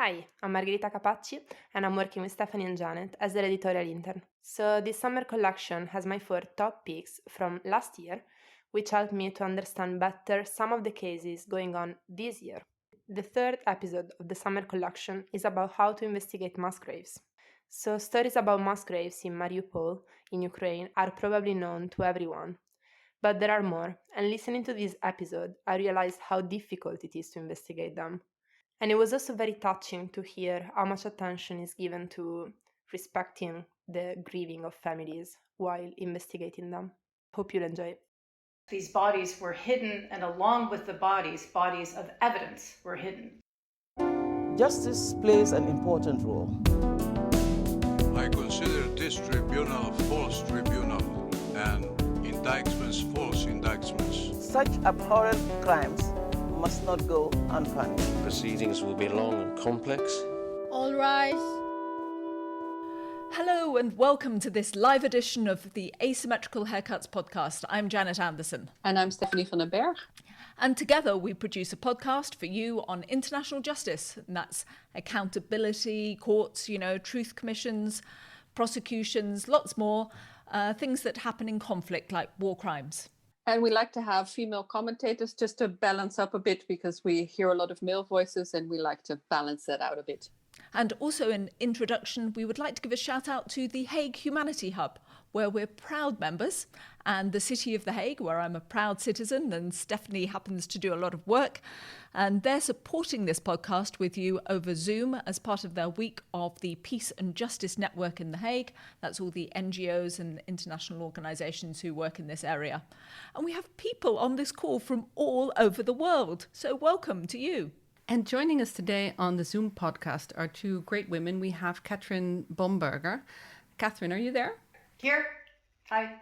Hi, I'm Margherita Capacci, and I'm working with Stephanie and Janet as their editorial intern. So this summer collection has my 4 top picks from last year, which helped me to understand better some of the cases going on this year. The third episode of the summer collection is about how to investigate mass graves. So stories about mass graves in Mariupol, in Ukraine, are probably known to everyone. But there are more, and listening to this episode, I realized how difficult it is to investigate them. And it was also very touching to hear how much attention is given to respecting the grieving of families while investigating them. Hope you'll enjoy it. These bodies were hidden, and along with the bodies of evidence were hidden. Justice plays an important role. I consider this tribunal a false tribunal and indictments false indictments. Such abhorrent crimes must not go unpunished. Proceedings will be long and complex. All rise. Hello and welcome to this live edition of the Asymmetrical Haircuts podcast. I'm Janet Anderson. And I'm Stephanie van den Berg. And together we produce a podcast for you on international justice. And that's accountability, courts, truth commissions, prosecutions, lots more, things that happen in conflict like war crimes. And we like to have female commentators just to balance up a bit because we hear a lot of male voices and we like to balance that out a bit. And also in introduction, we would like to give a shout out to the Hague Humanity Hub, where we're proud members, and the City of The Hague, where I'm a proud citizen and Stephanie happens to do a lot of work. And they're supporting this podcast with you over Zoom as part of their week of the Peace and Justice Network in The Hague. That's all the NGOs and international organisations who work in this area. And we have people on this call from all over the world. So welcome to you. And joining us today on the Zoom podcast are two great women. We have Kathryne Bomberger. Kathryne, are you there? Here. Hi.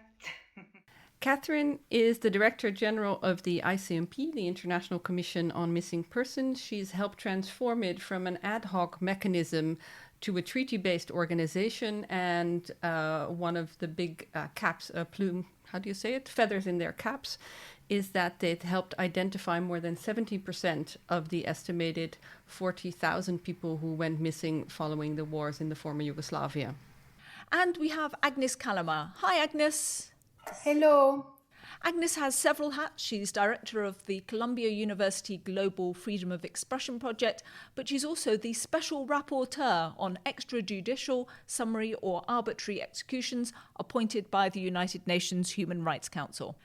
Kathryne is the Director General of the ICMP, the International Commission on Missing Persons. She's helped transform it from an ad hoc mechanism to a treaty-based organization, and one of the big feathers in their caps, is that they've helped identify more than 70% of the estimated 40,000 people who went missing following the wars in the former Yugoslavia. And we have Agnes Callamard. Hi, Agnes. Hello. Agnes has several hats. She's director of the Columbia University Global Freedom of Expression Project, but she's also the special rapporteur on extrajudicial, summary or arbitrary executions appointed by the United Nations Human Rights Council.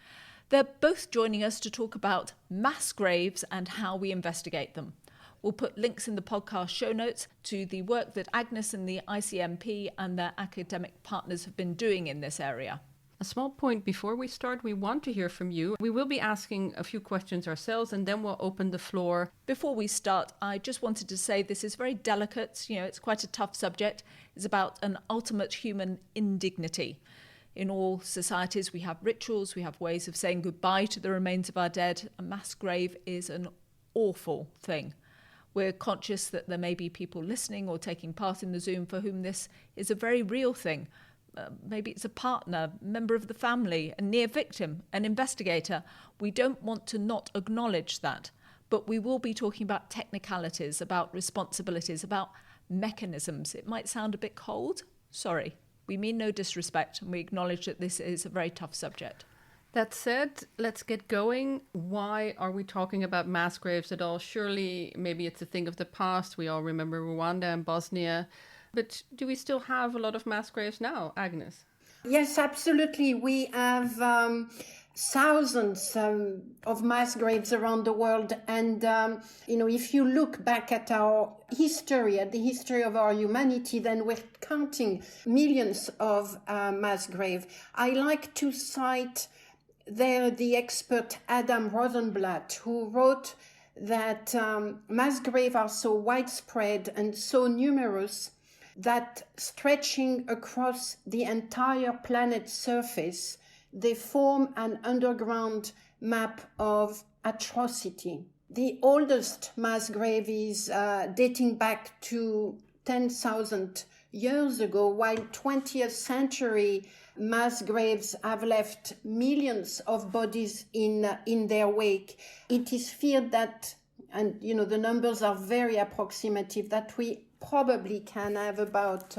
They're both joining us to talk about mass graves and how we investigate them. We'll put links in the podcast show notes to the work that Agnes and the ICMP and their academic partners have been doing in this area. A small point before we start, we want to hear from you. We will be asking a few questions ourselves and then we'll open the floor. Before we start, I just wanted to say this is very delicate. It's quite a tough subject. It's about an ultimate human indignity. In all societies, we have rituals, we have ways of saying goodbye to the remains of our dead. A mass grave is an awful thing. We're conscious that there may be people listening or taking part in the Zoom for whom this is a very real thing. Maybe it's a partner, member of the family, a near victim, an investigator. We don't want to not acknowledge that, but we will be talking about technicalities, about responsibilities, about mechanisms. It might sound a bit cold. Sorry. We mean no disrespect, and we acknowledge that this is a very tough subject. That said, let's get going. Why are we talking about mass graves at all? Surely, maybe it's a thing of the past. We all remember Rwanda and Bosnia. But do we still have a lot of mass graves now, Agnes? Yes, absolutely. We have thousands of mass graves around the world. And, if you look back at our history, at the history of our humanity, then we're counting millions of mass graves. I like to cite there the expert Adam Rosenblatt, who wrote that mass graves are so widespread and so numerous that stretching across the entire planet's surface, they form an underground map of atrocity. The oldest mass grave is dating back to 10,000 years ago, while 20th century mass graves have left millions of bodies in their wake. It is feared that and the numbers are very approximative, that we probably can have about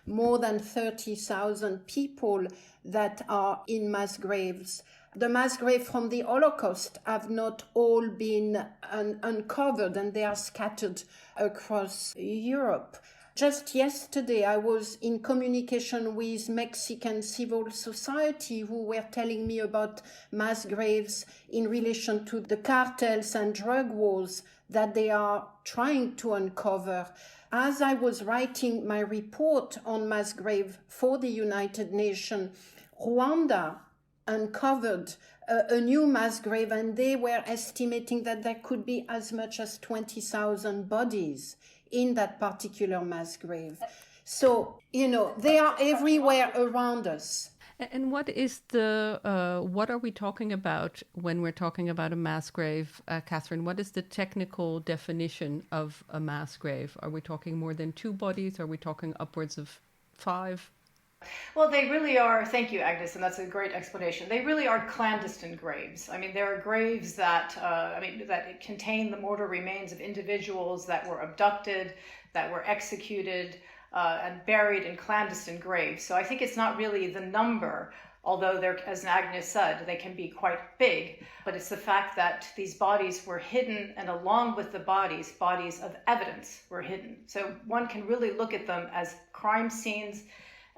more than 30,000 people that are in mass graves. The mass graves from the Holocaust have not all been uncovered, and they are scattered across Europe. Just yesterday, I was in communication with Mexican civil society who were telling me about mass graves in relation to the cartels and drug wars that they are trying to uncover. As I was writing my report on mass grave for the United Nations, Rwanda uncovered a new mass grave, and they were estimating that there could be as much as 20,000 bodies in that particular mass grave. So, they are everywhere around us. And what is what are we talking about when we're talking about a mass grave, Kathryne? What is the technical definition of a mass grave? Are we talking more than 2 bodies? Are we talking upwards of 5? Well, they really are, thank you, Agnes, and that's a great explanation. They really are clandestine graves. I mean, there are graves that, that contain the mortal remains of individuals that were abducted, that were executed, and buried in clandestine graves. So I think it's not really the number, although they're, as Agnes said, they can be quite big, but it's the fact that these bodies were hidden, and along with the bodies of evidence were hidden. So one can really look at them as crime scenes.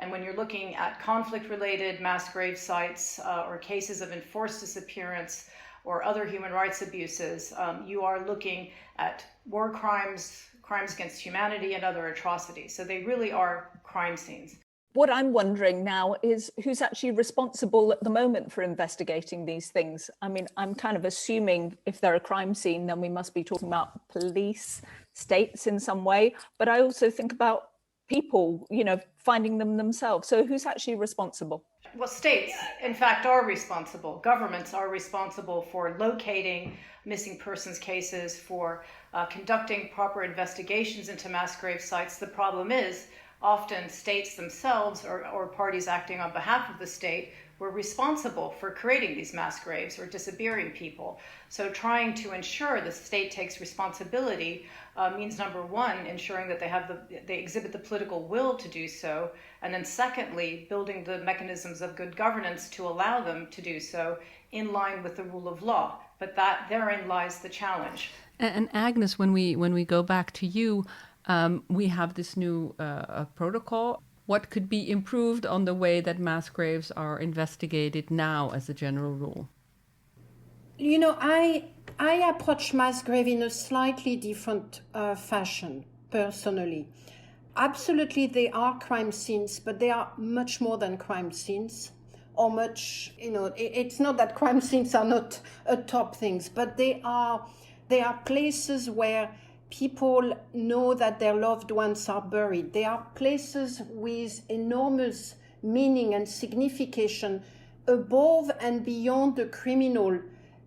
And when you're looking at conflict-related mass grave sites or cases of enforced disappearance or other human rights abuses, you are looking at war crimes, crimes against humanity, and other atrocities. So they really are crime scenes. What I'm wondering now is who's actually responsible at the moment for investigating these things. I mean, I'm kind of assuming if they're a crime scene, then we must be talking about police, states in some way. But I also think about people, finding them themselves. So who's actually responsible? Well, states, in fact, are responsible. Governments are responsible for locating missing persons cases, for conducting proper investigations into mass grave sites. The problem is often states themselves or parties acting on behalf of the state were responsible for creating these mass graves or disappearing people. So trying to ensure the state takes responsibility means, number one, ensuring that they exhibit the political will to do so, and then secondly, building the mechanisms of good governance to allow them to do so in line with the rule of law. But therein lies the challenge. And Agnes, when we go back to you, we have this new protocol. What could be improved on the way that mass graves are investigated now as a general rule? I approach mass grave in a slightly different fashion, personally. Absolutely, they are crime scenes, but they are much more than crime scenes. It's not that crime scenes are not top things, but they are places where people know that their loved ones are buried. They are places with enormous meaning and signification above and beyond the criminal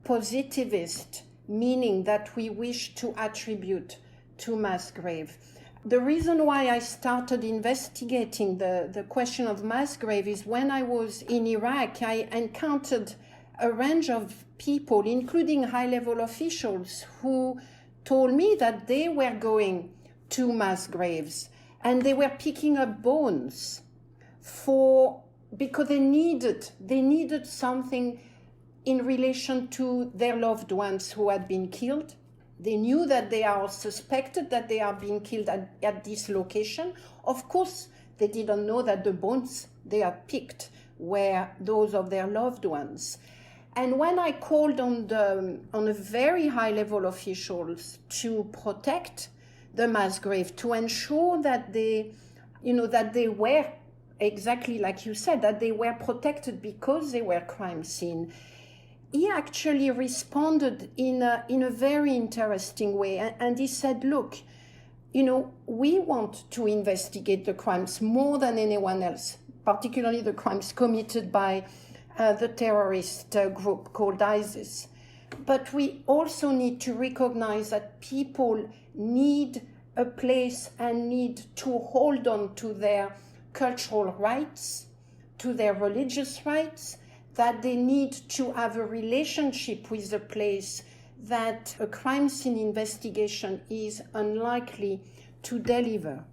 positivist meaning that we wish to attribute to mass grave. The reason why I started investigating the question of mass grave is when I was in Iraq, I encountered a range of people, including high-level officials, who told me that they were going to mass graves and they were picking up bones because they needed something in relation to their loved ones who had been killed. They knew that they are suspected that they are being killed at this location. Of course, they didn't know that the bones they had picked were those of their loved ones. And when I called on a very high-level officials to protect the mass grave, to ensure that they were, exactly like you said, that they were protected because they were crime scene, he actually responded in a very interesting way. And he said, look, we want to investigate the crimes more than anyone else, particularly the crimes committed by the terrorist group called ISIS. But we also need to recognize that people need a place and need to hold on to their cultural rights, to their religious rights, that they need to have a relationship with the place that a crime scene investigation is unlikely to deliver.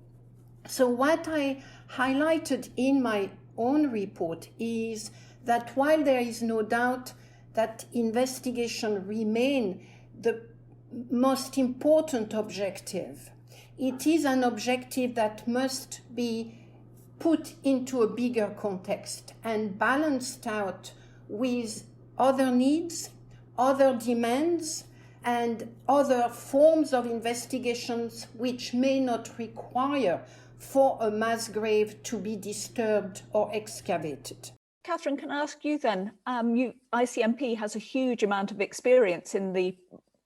So what I highlighted in my own report is that while there is no doubt that investigation remain the most important objective, it is an objective that must be put into a bigger context and balanced out with other needs, other demands, and other forms of investigations which may not require for a mass grave to be disturbed or excavated. Kathryne, can I ask you then, ICMP has a huge amount of experience in the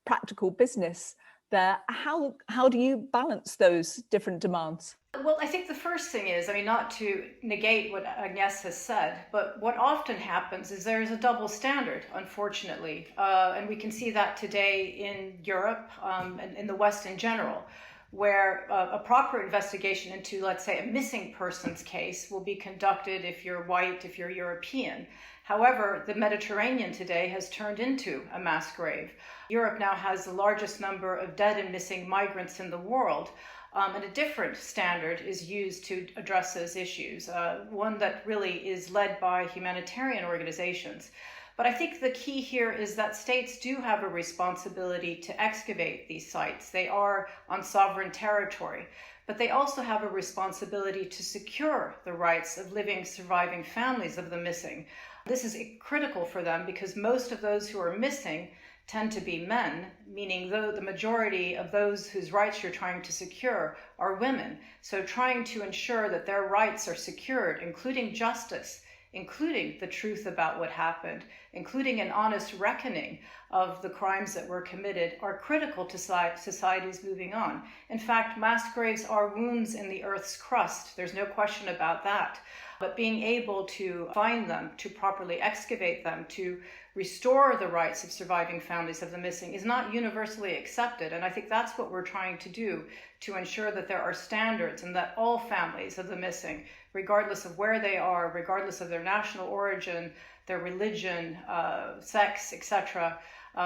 practical business there. How do you balance those different demands? Well, I think the first thing is, not to negate what Agnes has said, but what often happens is there's a double standard, unfortunately. And we can see that today in Europe and in the West in general, where a proper investigation into, let's say, a missing persons case will be conducted if you're white, if you're European. However, the Mediterranean today has turned into a mass grave. Europe now has the largest number of dead and missing migrants in the world. And a different standard is used to address those issues, one that really is led by humanitarian organizations. But I think the key here is that states do have a responsibility to excavate these sites. They are on sovereign territory, but they also have a responsibility to secure the rights of living, surviving families of the missing. This is critical for them because most of those who are missing tend to be men, meaning the majority of those whose rights you're trying to secure are women. So trying to ensure that their rights are secured, including justice, including the truth about what happened, including an honest reckoning of the crimes that were committed, are critical to societies moving on. In fact, mass graves are wounds in the Earth's crust. There's no question about that. But being able to find them, to properly excavate them, to restore the rights of surviving families of the missing is not universally accepted. And I think that's what we're trying to do to ensure that there are standards and that all families of the missing, regardless of where they are, regardless of their national origin, their religion, sex, etc.,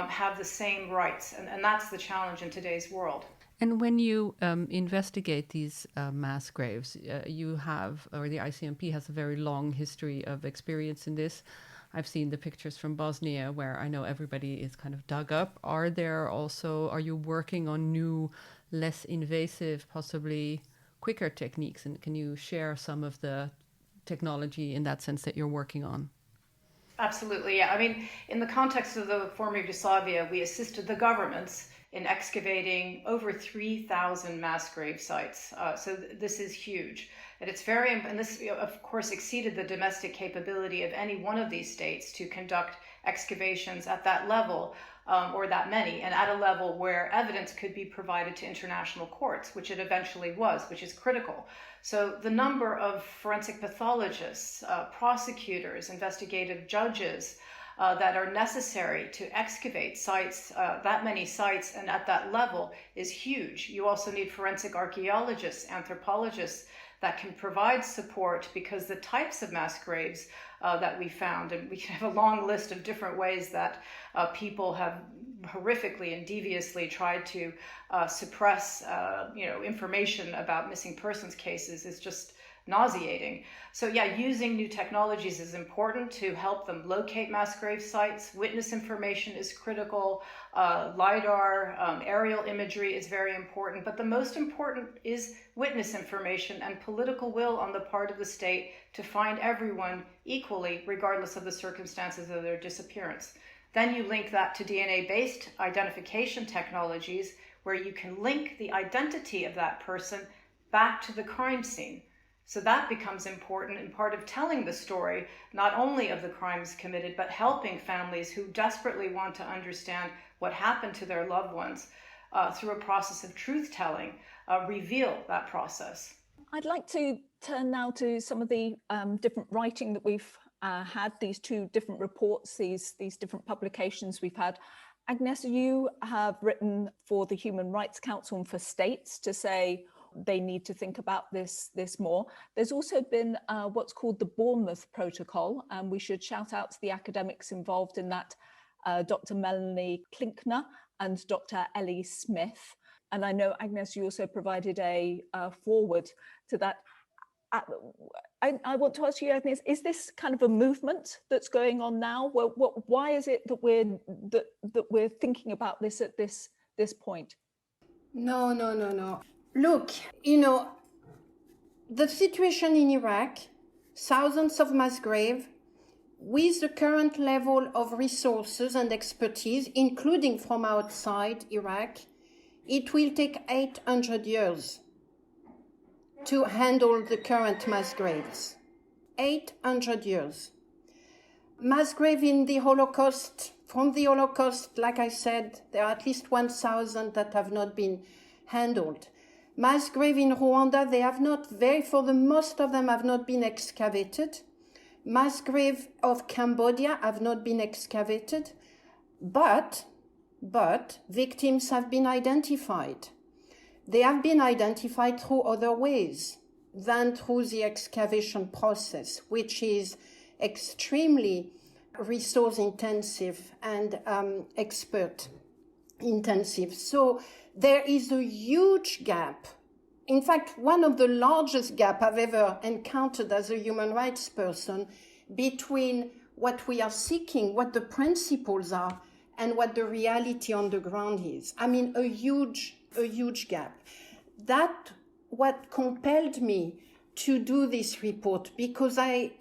have the same rights. And that's the challenge in today's world. And when you investigate these mass graves, you have, or the ICMP has a very long history of experience in this. I've seen the pictures from Bosnia where I know everybody is kind of dug up. Are you working on new, less invasive, possibly quicker techniques? And can you share some of the technology in that sense that you're working on? Absolutely, yeah. In the context of the former Yugoslavia, we assisted the governments in excavating over 3,000 mass grave sites. So this is huge. And it's and this, of course, exceeded the domestic capability of any one of these states to conduct excavations at that level, or that many, and at a level where evidence could be provided to international courts, which it eventually was, which is critical. So the number of forensic pathologists, prosecutors, investigative judges, that are necessary to excavate sites, that many sites and at that level is huge. You also need forensic archaeologists, anthropologists that can provide support because the types of mass graves that we found, and we have a long list of different ways that people have horrifically and deviously tried to suppress information about missing persons cases is just nauseating. So yeah, using new technologies is important to help them locate mass grave sites. Witness information is critical. LiDAR, aerial imagery is very important. But the most important is witness information and political will on the part of the state to find everyone equally, regardless of the circumstances of their disappearance. Then you link that to DNA-based identification technologies where you can link the identity of that person back to the crime scene. So that becomes important and part of telling the story, not only of the crimes committed, but helping families who desperately want to understand what happened to their loved ones through a process of truth-telling, reveal that process. I'd like to turn now to some of the different writing that we've had, these two different reports, these different publications we've had. Agnes, you have written for the Human Rights Council and for states to say they need to think about this more. There's also been what's called the Bournemouth Protocol, and we should shout out to the academics involved in that Dr. Melanie Klinkner and Dr. Ellie Smith. And I know, Agnes, you also provided a forward to that. I want to ask you, Agnes, is this kind of a movement that's going on now? Well, why is it that we're thinking about this at this point? No. Look, the situation in Iraq, thousands of mass graves, with the current level of resources and expertise, including from outside Iraq, it will take 800 years to handle the current mass graves. 800 years. Mass grave in the Holocaust, from the Holocaust, like I said, there are at least 1,000 that have not been handled. Mass grave in Rwanda, for the most of them have not been excavated. Mass grave of Cambodia have not been excavated, but victims have been identified. They have been identified through other ways than through the excavation process, which is extremely resource intensive and expert intensive. So there is a huge gap. In fact, one of the largest gaps I've ever encountered as a human rights person between what we are seeking, what the principles are, and what the reality on the ground is. I mean, a huge gap. That what compelled me to do this report, because with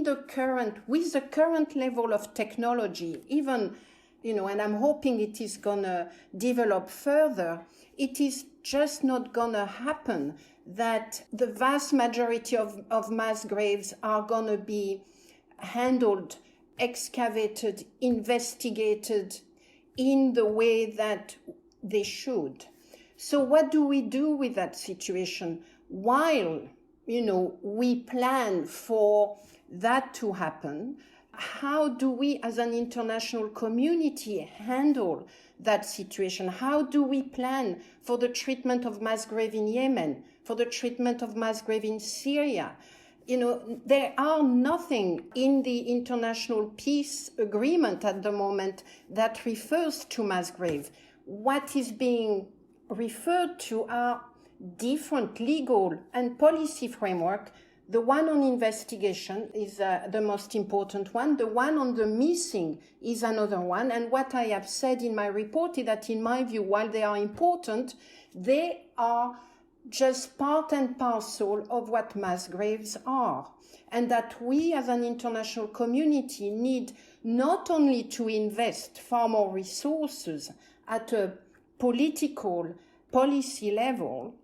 the current level of technology, even, and I'm hoping it is gonna develop further, it is just not gonna happen that the vast majority of mass graves are gonna be handled, excavated, investigated in the way that they should. So what do we do with that situation while, we plan for that to happen? How do we as an international community handle that situation? How do we plan for the treatment of mass grave in Yemen, for the treatment of mass grave in Syria? There are nothing in the international peace agreement at the moment that refers to mass grave. What is being referred to are different legal and policy framework. The one on investigation is the most important one. The one on the missing is another one. And what I have said in my report is that, in my view, while they are important, they are just part and parcel of what mass graves are. And that we as an international community need not only to invest far more resources at a political policy level,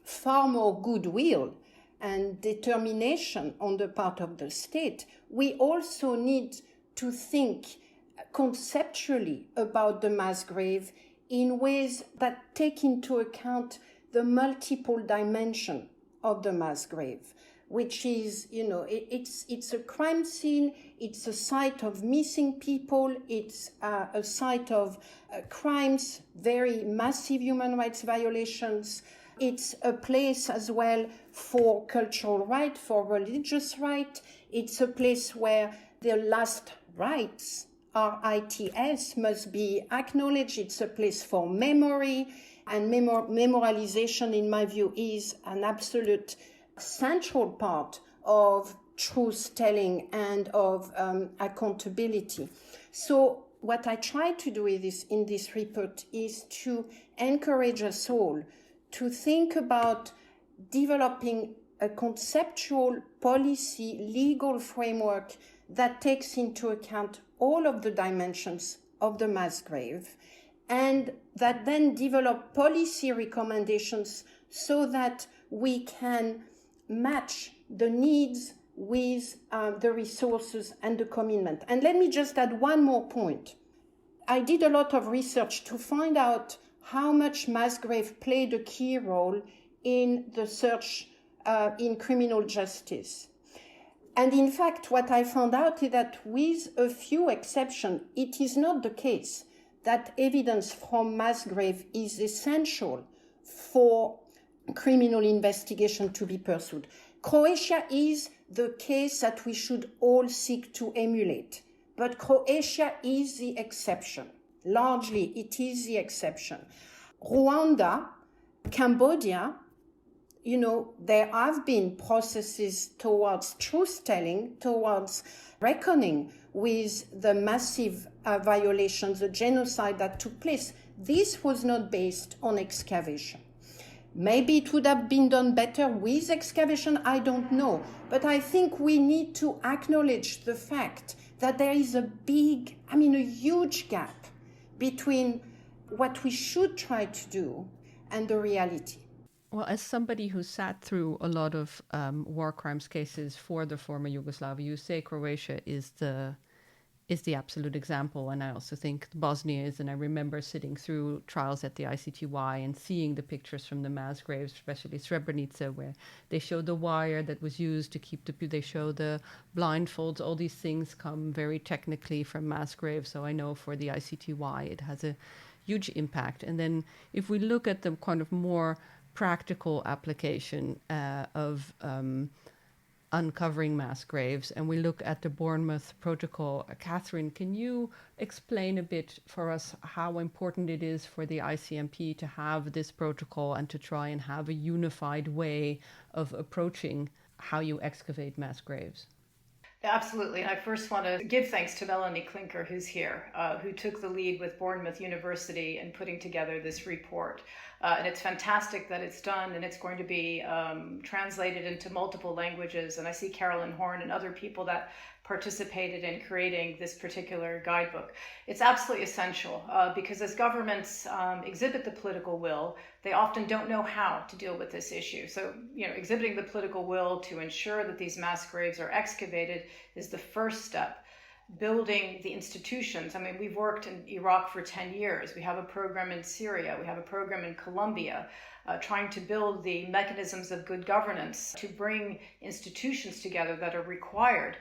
far more goodwill and determination on the part of the state, we also need to think conceptually about the mass grave in ways that take into account the multiple dimension of the mass grave, which is, it's a crime scene, it's a site of missing people, it's a site of crimes, very massive human rights violations. It's a place as well for cultural right, for religious right. It's a place where the last rights, RITS, must be acknowledged. It's a place for memory, and memorialization, in my view, is an absolute central part of truth-telling and of accountability. So what I try to do in this report is to encourage us all to think about developing a conceptual policy legal framework that takes into account all of the dimensions of the mass grave, and that then develop policy recommendations so that we can match the needs with the resources and the commitment. And let me just add one more point. I did a lot of research to find out how much mass grave played a key role in the search in criminal justice. And in fact, what I found out is that with a few exceptions, it is not the case that evidence from mass grave is essential for criminal investigation to be pursued. Croatia is the case that we should all seek to emulate. but Croatia is the exception. Largely, it is the exception. Rwanda, Cambodia, there have been processes towards truth-telling, towards reckoning with the massive violations, the genocide that took place. This was not based on excavation. Maybe it would have been done better with excavation, I don't know. But I think we need to acknowledge the fact that there is a huge gap between what we should try to do and the reality. Well, as somebody who sat through a lot of war crimes cases for the former Yugoslavia, you say Croatia is the absolute example. And I also think Bosnia is, and I remember sitting through trials at the ICTY and seeing the pictures from the mass graves, especially Srebrenica, where they show the wire that was used to keep they show the blindfolds. All these things come very technically from mass graves. So I know for the ICTY, it has a huge impact. And then if we look at the kind of more practical application of uncovering mass graves, and we look at the Bournemouth Protocol. Kathryne, can you explain a bit for us how important it is for the ICMP to have this protocol and to try and have a unified way of approaching how you excavate mass graves? Absolutely. And I first want to give thanks to Melanie Klinker, who's here, who took the lead with Bournemouth University in putting together this report. And it's fantastic that it's done, and it's going to be translated into multiple languages. And I see Carolyn Horn and other people that participated in creating this particular guidebook. It's absolutely essential because as governments exhibit the political will, they often don't know how to deal with this issue. So, exhibiting the political will to ensure that these mass graves are excavated is the first step. Building the institutions. We've worked in Iraq for 10 years. We have a program in Syria. We have a program in Colombia, trying to build the mechanisms of good governance to bring institutions together that are required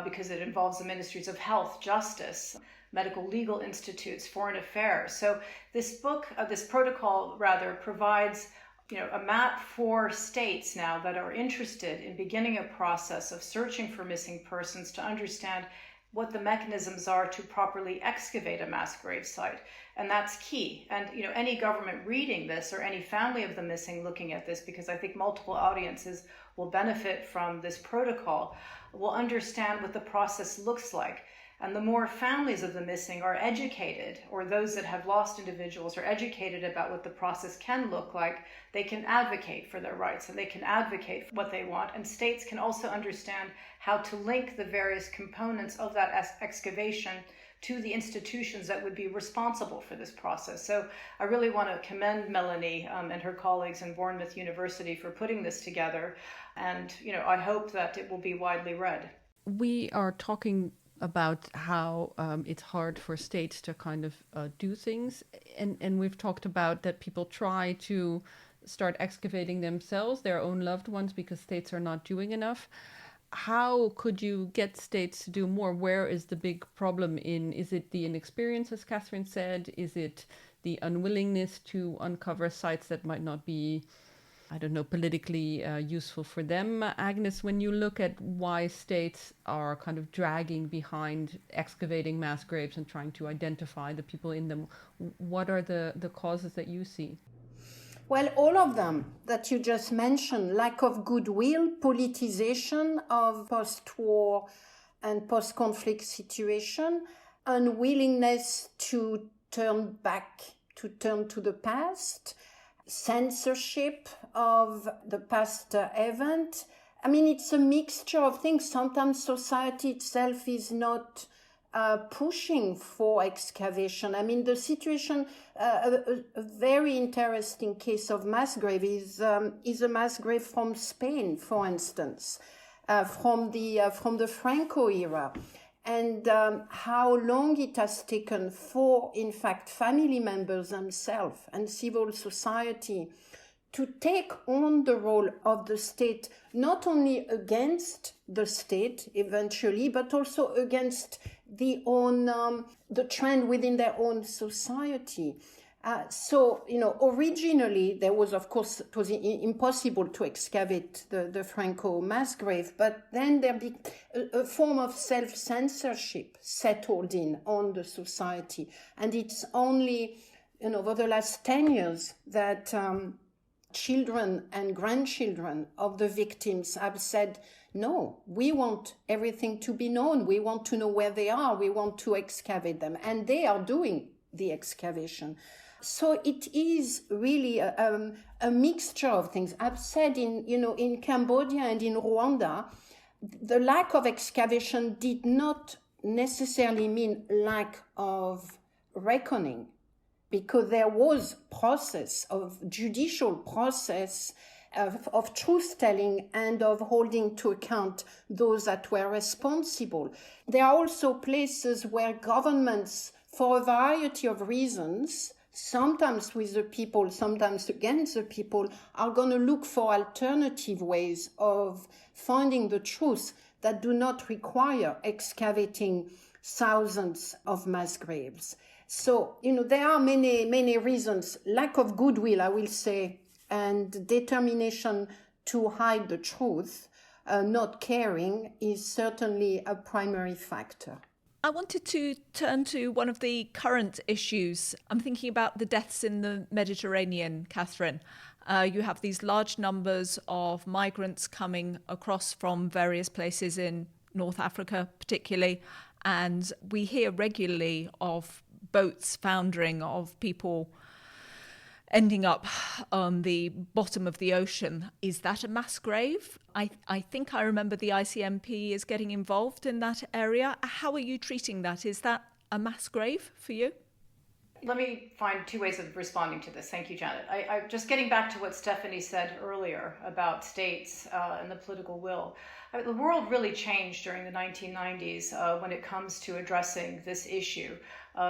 because it involves the ministries of health, justice, medical legal institutes, foreign affairs. So this protocol provides a map for states now that are interested in beginning a process of searching for missing persons to understand what the mechanisms are to properly excavate a mass grave site. And that's key. And any government reading this, or any family of the missing looking at this, because I think multiple audiences will benefit from this protocol, will understand what the process looks like. And the more families of the missing are educated, or those that have lost individuals are educated about what the process can look like, they can advocate for their rights and they can advocate for what they want. And states can also understand how to link the various components of that excavation to the institutions that would be responsible for this process. So I really want to commend Melanie and her colleagues in Bournemouth University for putting this together. And, I hope that it will be widely read. We are talking about how it's hard for states to kind of do things. And we've talked about that people try to start excavating themselves, their own loved ones, because states are not doing enough. How could you get states to do more? Where is the big problem in? Is it the inexperience, as Kathryne said? Is it the unwillingness to uncover sites that might not be, politically useful for them? Agnes, when you look at why states are kind of dragging behind excavating mass graves and trying to identify the people in them, what are the causes that you see? Well, all of them that you just mentioned: lack of goodwill, politicization of post-war and post-conflict situation, unwillingness to turn to the past, censorship of the past event. It's a mixture of things. Sometimes society itself is not pushing for excavation. The situation, a very interesting case of mass grave is a mass grave from Spain, for instance, from the Franco era, and how long it has taken for, in fact, family members themselves and civil society to take on the role of the state, not only against the state eventually, but also against the trend within their own society. So, originally there was, of course, it was impossible to excavate the Franco mass grave, but then there be a form of self-censorship settled in on the society. And it's only, over the last 10 years that children and grandchildren of the victims have said, no, we want everything to be known. We want to know where they are. We want to excavate them. And they are doing the excavation. So it is really a mixture of things. I've said in Cambodia and in Rwanda, the lack of excavation did not necessarily mean lack of reckoning, because there was judicial process of truth-telling and of holding to account those that were responsible. There are also places where governments, for a variety of reasons, sometimes with the people, sometimes against the people, are going to look for alternative ways of finding the truth that do not require excavating thousands of mass graves. So, there are many reasons. Lack of goodwill, I will say, and determination to hide the truth, not caring, is certainly a primary factor. I wanted to turn to one of the current issues. I'm thinking about the deaths in the Mediterranean, Kathryne. You have these large numbers of migrants coming across from various places in North Africa, particularly, and we hear regularly of boats foundering, of people ending up on the bottom of the ocean. Is that a mass grave? I think I remember the ICMP is getting involved in that area. How are you treating that? Is that a mass grave for you? Let me find two ways of responding to this. Thank you, Janet. I just getting back to what Stephanie said earlier about states and the political will. The world really changed during the 1990s when it comes to addressing this issue.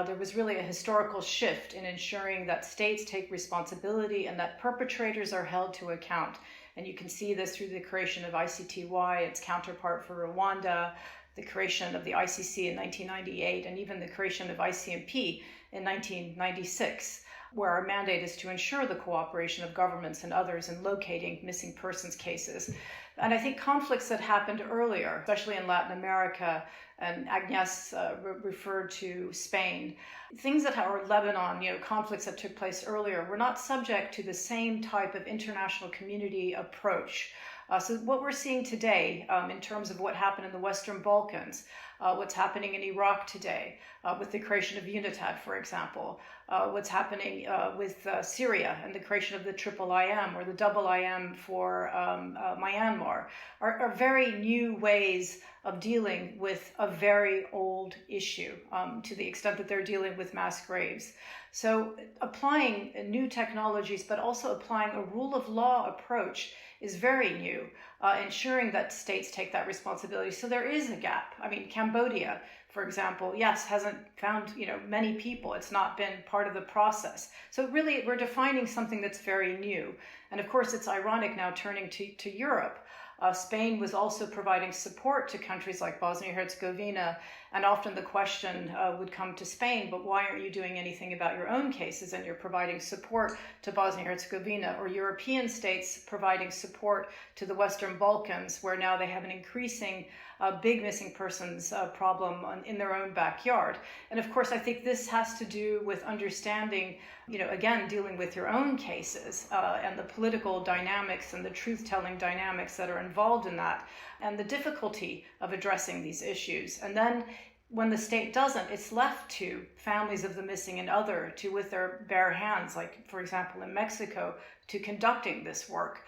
There was really a historical shift in ensuring that states take responsibility and that perpetrators are held to account. And you can see this through the creation of ICTY, its counterpart for Rwanda, the creation of the ICC in 1998, and even the creation of ICMP in 1996, where our mandate is to ensure the cooperation of governments and others in locating missing persons cases. And I think conflicts that happened earlier, especially in Latin America, and Agnes referred to Spain, things that are Lebanon, conflicts that took place earlier, were not subject to the same type of international community approach. So what we're seeing today in terms of what happened in the Western Balkans, what's happening in Iraq today, with the creation of UNITAD, for example, what's happening with Syria and the creation of the Triple IM or the Double IM for Myanmar, are very new ways of dealing with a very old issue, to the extent that they're dealing with mass graves. So applying new technologies, but also applying a rule of law approach is very new, ensuring that states take that responsibility. So there is a gap. I mean, Cambodia, for example, yes, hasn't found many people. It's not been part of the process. So really, we're defining something that's very new. And of course, it's ironic now turning to Europe. Spain was also providing support to countries like Bosnia-Herzegovina, and often the question would come to Spain, but why aren't you doing anything about your own cases? And you're providing support to Bosnia-Herzegovina, or European states providing support to the Western Balkans, where now they have an increasing big missing persons problem in their own backyard. And of course, I think this has to do with understanding, again, dealing with your own cases and the political dynamics and the truth-telling dynamics that are involved in that, and the difficulty of addressing these issues. And then when the state doesn't, it's left to families of the missing and other to, with their bare hands, like, for example, in Mexico, to conducting this work.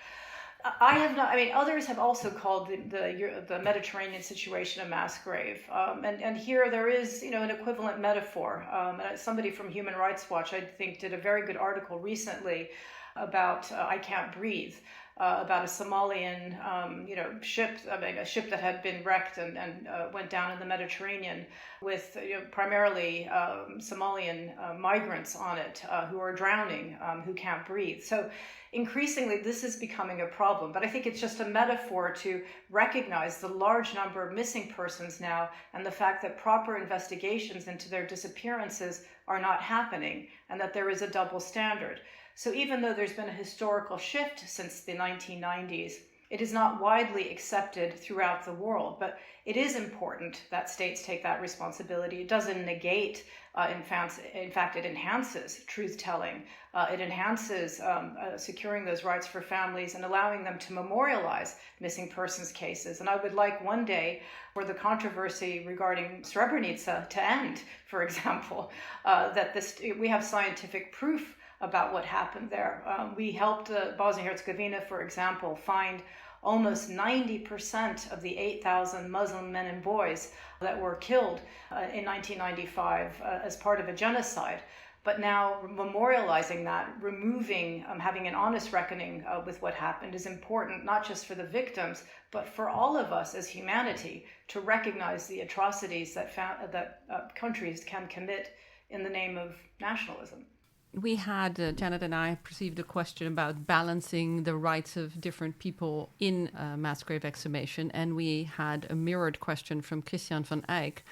I have not. I mean, others have also called the Mediterranean situation a mass grave, and here there is, an equivalent metaphor. And somebody from Human Rights Watch, I think, did a very good article recently about I Can't Breathe, about a Somalian ship, a ship that had been wrecked and went down in the Mediterranean with primarily Somalian migrants on it who are drowning, who can't breathe. So increasingly, this is becoming a problem. But I think it's just a metaphor to recognize the large number of missing persons now and the fact that proper investigations into their disappearances are not happening and that there is a double standard. So even though there's been a historical shift since the 1990s, it is not widely accepted throughout the world, but it is important that states take that responsibility. It doesn't negate, in fact, it enhances truth-telling. It enhances securing those rights for families and allowing them to memorialize missing persons cases. And I would like one day for the controversy regarding Srebrenica to end, for example, that we have scientific proof about what happened there. We helped Bosnia-Herzegovina, for example, find almost 90% of the 8,000 Muslim men and boys that were killed in 1995 as part of a genocide. But now memorializing that, removing, having an honest reckoning with what happened is important, not just for the victims, but for all of us as humanity to recognize the atrocities that countries can commit in the name of nationalism. We had, Janet and I perceived a question about balancing the rights of different people in mass grave exhumation. And we had a mirrored question from Christian van Eyck,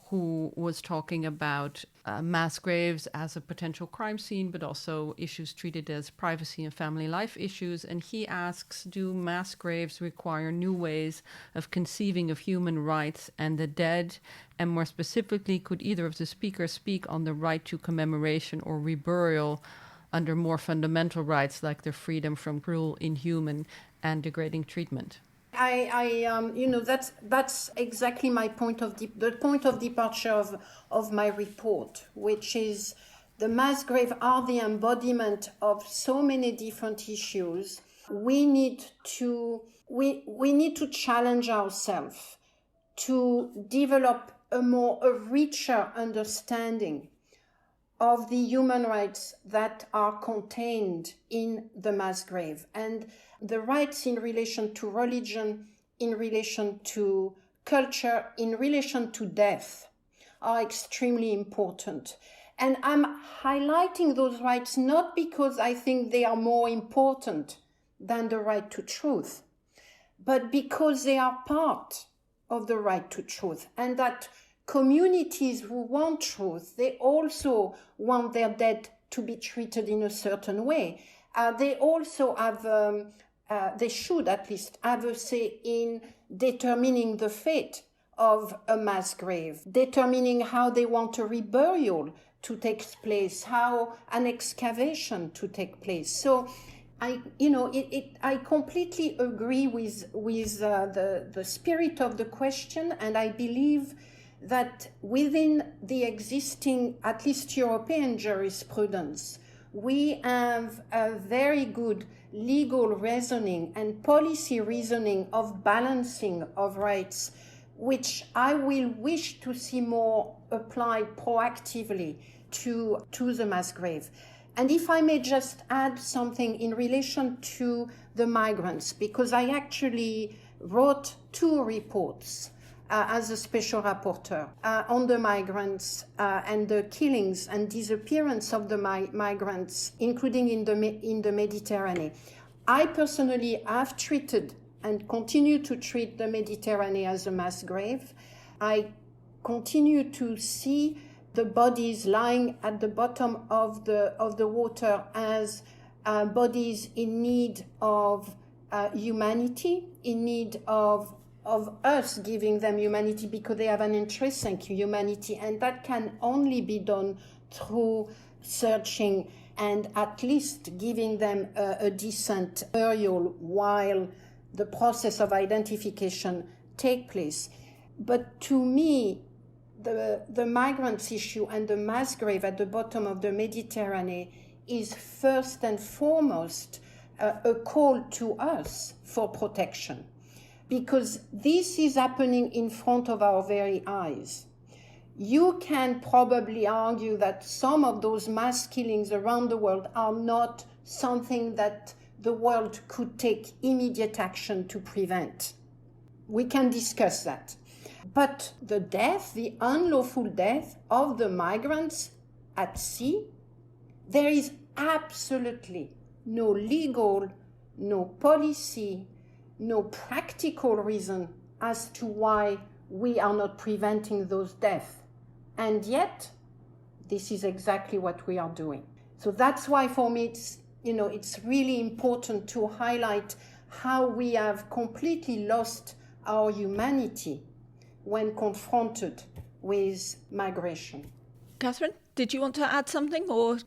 who was talking about mass graves as a potential crime scene, but also issues treated as privacy and family life issues. And he asks, do mass graves require new ways of conceiving of human rights and the dead? And more specifically, could either of the speakers speak on the right to commemoration or reburial under more fundamental rights like the freedom from cruel, inhuman, and degrading treatment? That's exactly my point of the point of departure of my report, which is the mass grave are the embodiment of so many different issues. We need to challenge ourselves to develop a richer understanding of the human rights that are contained in the mass grave, and the rights in relation to religion, in relation to culture, in relation to death are extremely important. And I'm highlighting those rights not because I think they are more important than the right to truth, but because they are part of the right to truth, and that communities who want truth, they also want their dead to be treated in a certain way. They also have, they should at least have a say in determining the fate of a mass grave, determining how they want a reburial to take place, how an excavation to take place. So I completely agree with the spirit of the question, and I believe that within the existing, at least European jurisprudence, we have a very good legal reasoning and policy reasoning of balancing of rights, which I will wish to see more applied proactively to the mass grave. And if I may just add something in relation to the migrants, because I actually wrote 2 reports as a special rapporteur on the migrants and the killings and disappearance of the migrants, including in the Mediterranean. I personally have treated and continue to treat the Mediterranean as a mass grave. I continue to see the bodies lying at the bottom of the water as bodies in need of humanity, in need of us giving them humanity because they have an intrinsic humanity, and that can only be done through searching and at least giving them a decent burial while the process of identification take place. But to me, the migrants issue and the mass grave at the bottom of the Mediterranean is first and foremost a call to us for protection, because this is happening in front of our very eyes. You can probably argue that some of those mass killings around the world are not something that the world could take immediate action to prevent. We can discuss that. But the death, the unlawful death of the migrants at sea, there is absolutely no legal, no policy, no practical reason as to why we are not preventing those deaths. And yet, this is exactly what we are doing. So that's why for me it's really important to highlight how we have completely lost our humanity when confronted with migration. Kathryne, did you want to add something or?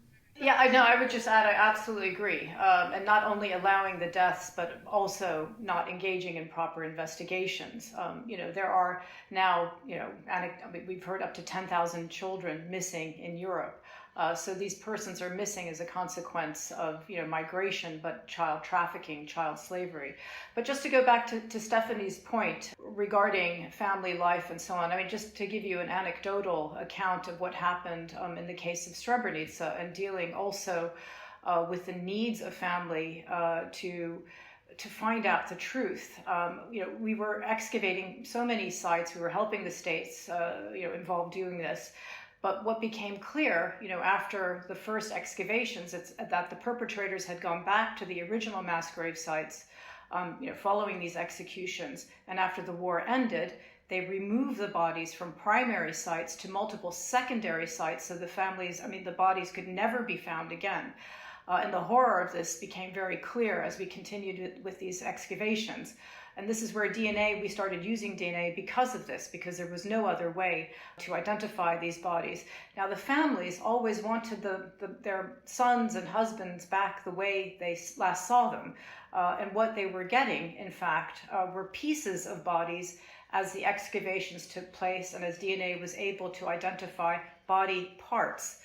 Yeah, I would just add, I absolutely agree. And not only allowing the deaths, but also not engaging in proper investigations. There are now, we've heard up to 10,000 children missing in Europe. So these persons are missing as a consequence of, migration, but child trafficking, child slavery. But just to go back to Stephanie's point regarding family life and so on, just to give you an anecdotal account of what happened in the case of Srebrenica and dealing also with the needs of family to find out the truth. We were excavating so many sites. We were helping the states, involved doing this. But what became clear, after the first excavations, it's that the perpetrators had gone back to the original mass grave sites, following these executions. And after the war ended, they removed the bodies from primary sites to multiple secondary sites, so the bodies could never be found again. And the horror of this became very clear as we continued with these excavations. And this is where we started using DNA because of this, because there was no other way to identify these bodies. Now, the families always wanted their sons and husbands back the way they last saw them. And what they were getting, in fact, were pieces of bodies as the excavations took place and as DNA was able to identify body parts.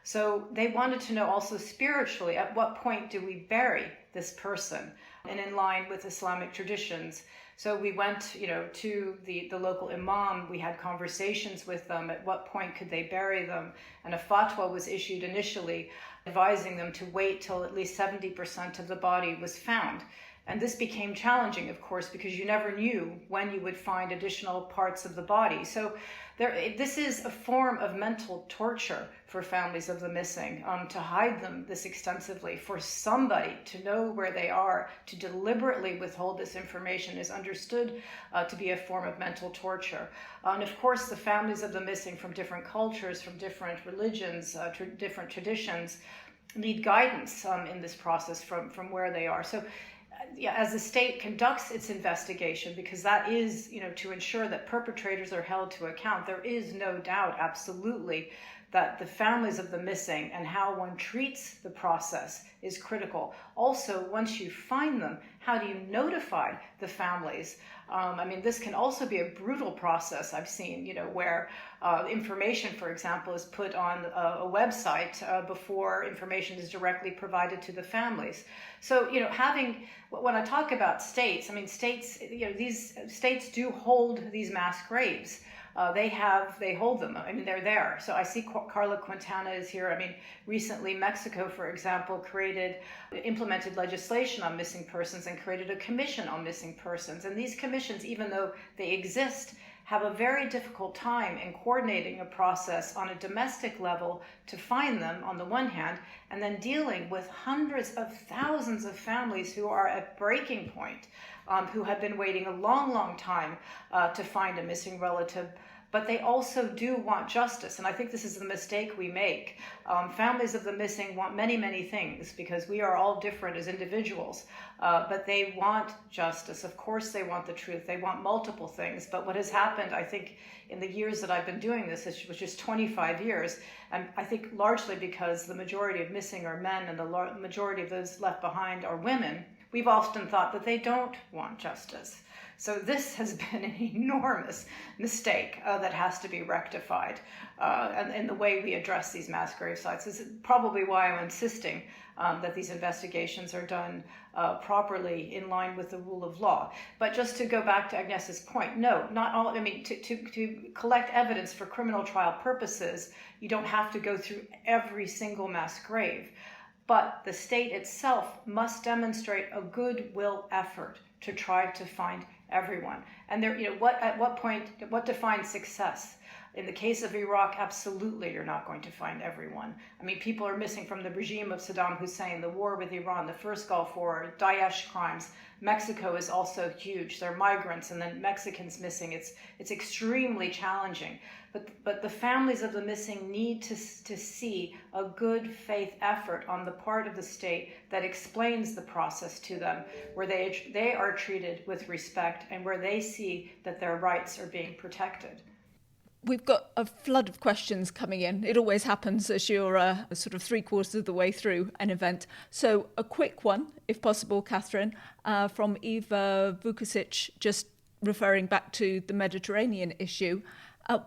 So they wanted to know also spiritually, at what point do we bury this person? And in line with Islamic traditions. So we went, to the local imam. We had conversations with them. At what point could they bury them? And a fatwa was issued initially advising them to wait till at least 70% of the body was found. And this became challenging, of course, because you never knew when you would find additional parts of the body. So this is a form of mental torture for families of the missing, to hide them this extensively. For somebody to know where they are, to deliberately withhold this information is understood to be a form of mental torture. And of course, the families of the missing from different cultures, from different religions, different traditions, need guidance in this process from where they are. So as the state conducts its investigation, because that is, to ensure that perpetrators are held to account, there is no doubt, absolutely, that the families of the missing and how one treats the process is critical. Also, once you find them, how do you notify the families? This can also be a brutal process I've seen, where information, for example, is put on a website before information is directly provided to the families. So, when I talk about states, states, these states do hold these mass graves. They hold them. They're there. So I see Carla Quintana is here. Recently Mexico, for example, implemented legislation on missing persons and created a commission on missing persons. And these commissions, even though they exist, have a very difficult time in coordinating a process on a domestic level to find them on the one hand, and then dealing with hundreds of thousands of families who are at breaking point, who have been waiting a long, long time to find a missing relative. But they also do want justice. And I think this is the mistake we make. Families of the missing want many, many things because we are all different as individuals. But they want justice. Of course, they want the truth. They want multiple things. But what has happened, I think, in the years that I've been doing this, which is 25 years, and I think largely because the majority of missing are men and the majority of those left behind are women, we've often thought that they don't want justice. So this has been an enormous mistake that has to be rectified. And the way we address these mass grave sites is probably why I'm insisting that these investigations are done properly in line with the rule of law. But just to go back to Agnes's point, no, not all. To collect evidence for criminal trial purposes, you don't have to go through every single mass grave. but the state itself must demonstrate a goodwill effort to try to find everyone. And there, at what point, what defines success? In the case of Iraq, absolutely you're not going to find everyone. I mean, people are missing from the regime of Saddam Hussein, the war with Iran, the first Gulf War, Daesh crimes. Mexico is also huge. There are migrants and then Mexicans missing. It's extremely challenging. But the families of the missing need to see a good faith effort on the part of the state that explains the process to them, where they are treated with respect and where they see that their rights are being protected. We've got a flood of questions coming in. It always happens as you're sort of 3/4 of the way through an event. So a quick one, if possible, Kathryne, from Eva Vukasic, just referring back to the Mediterranean issue.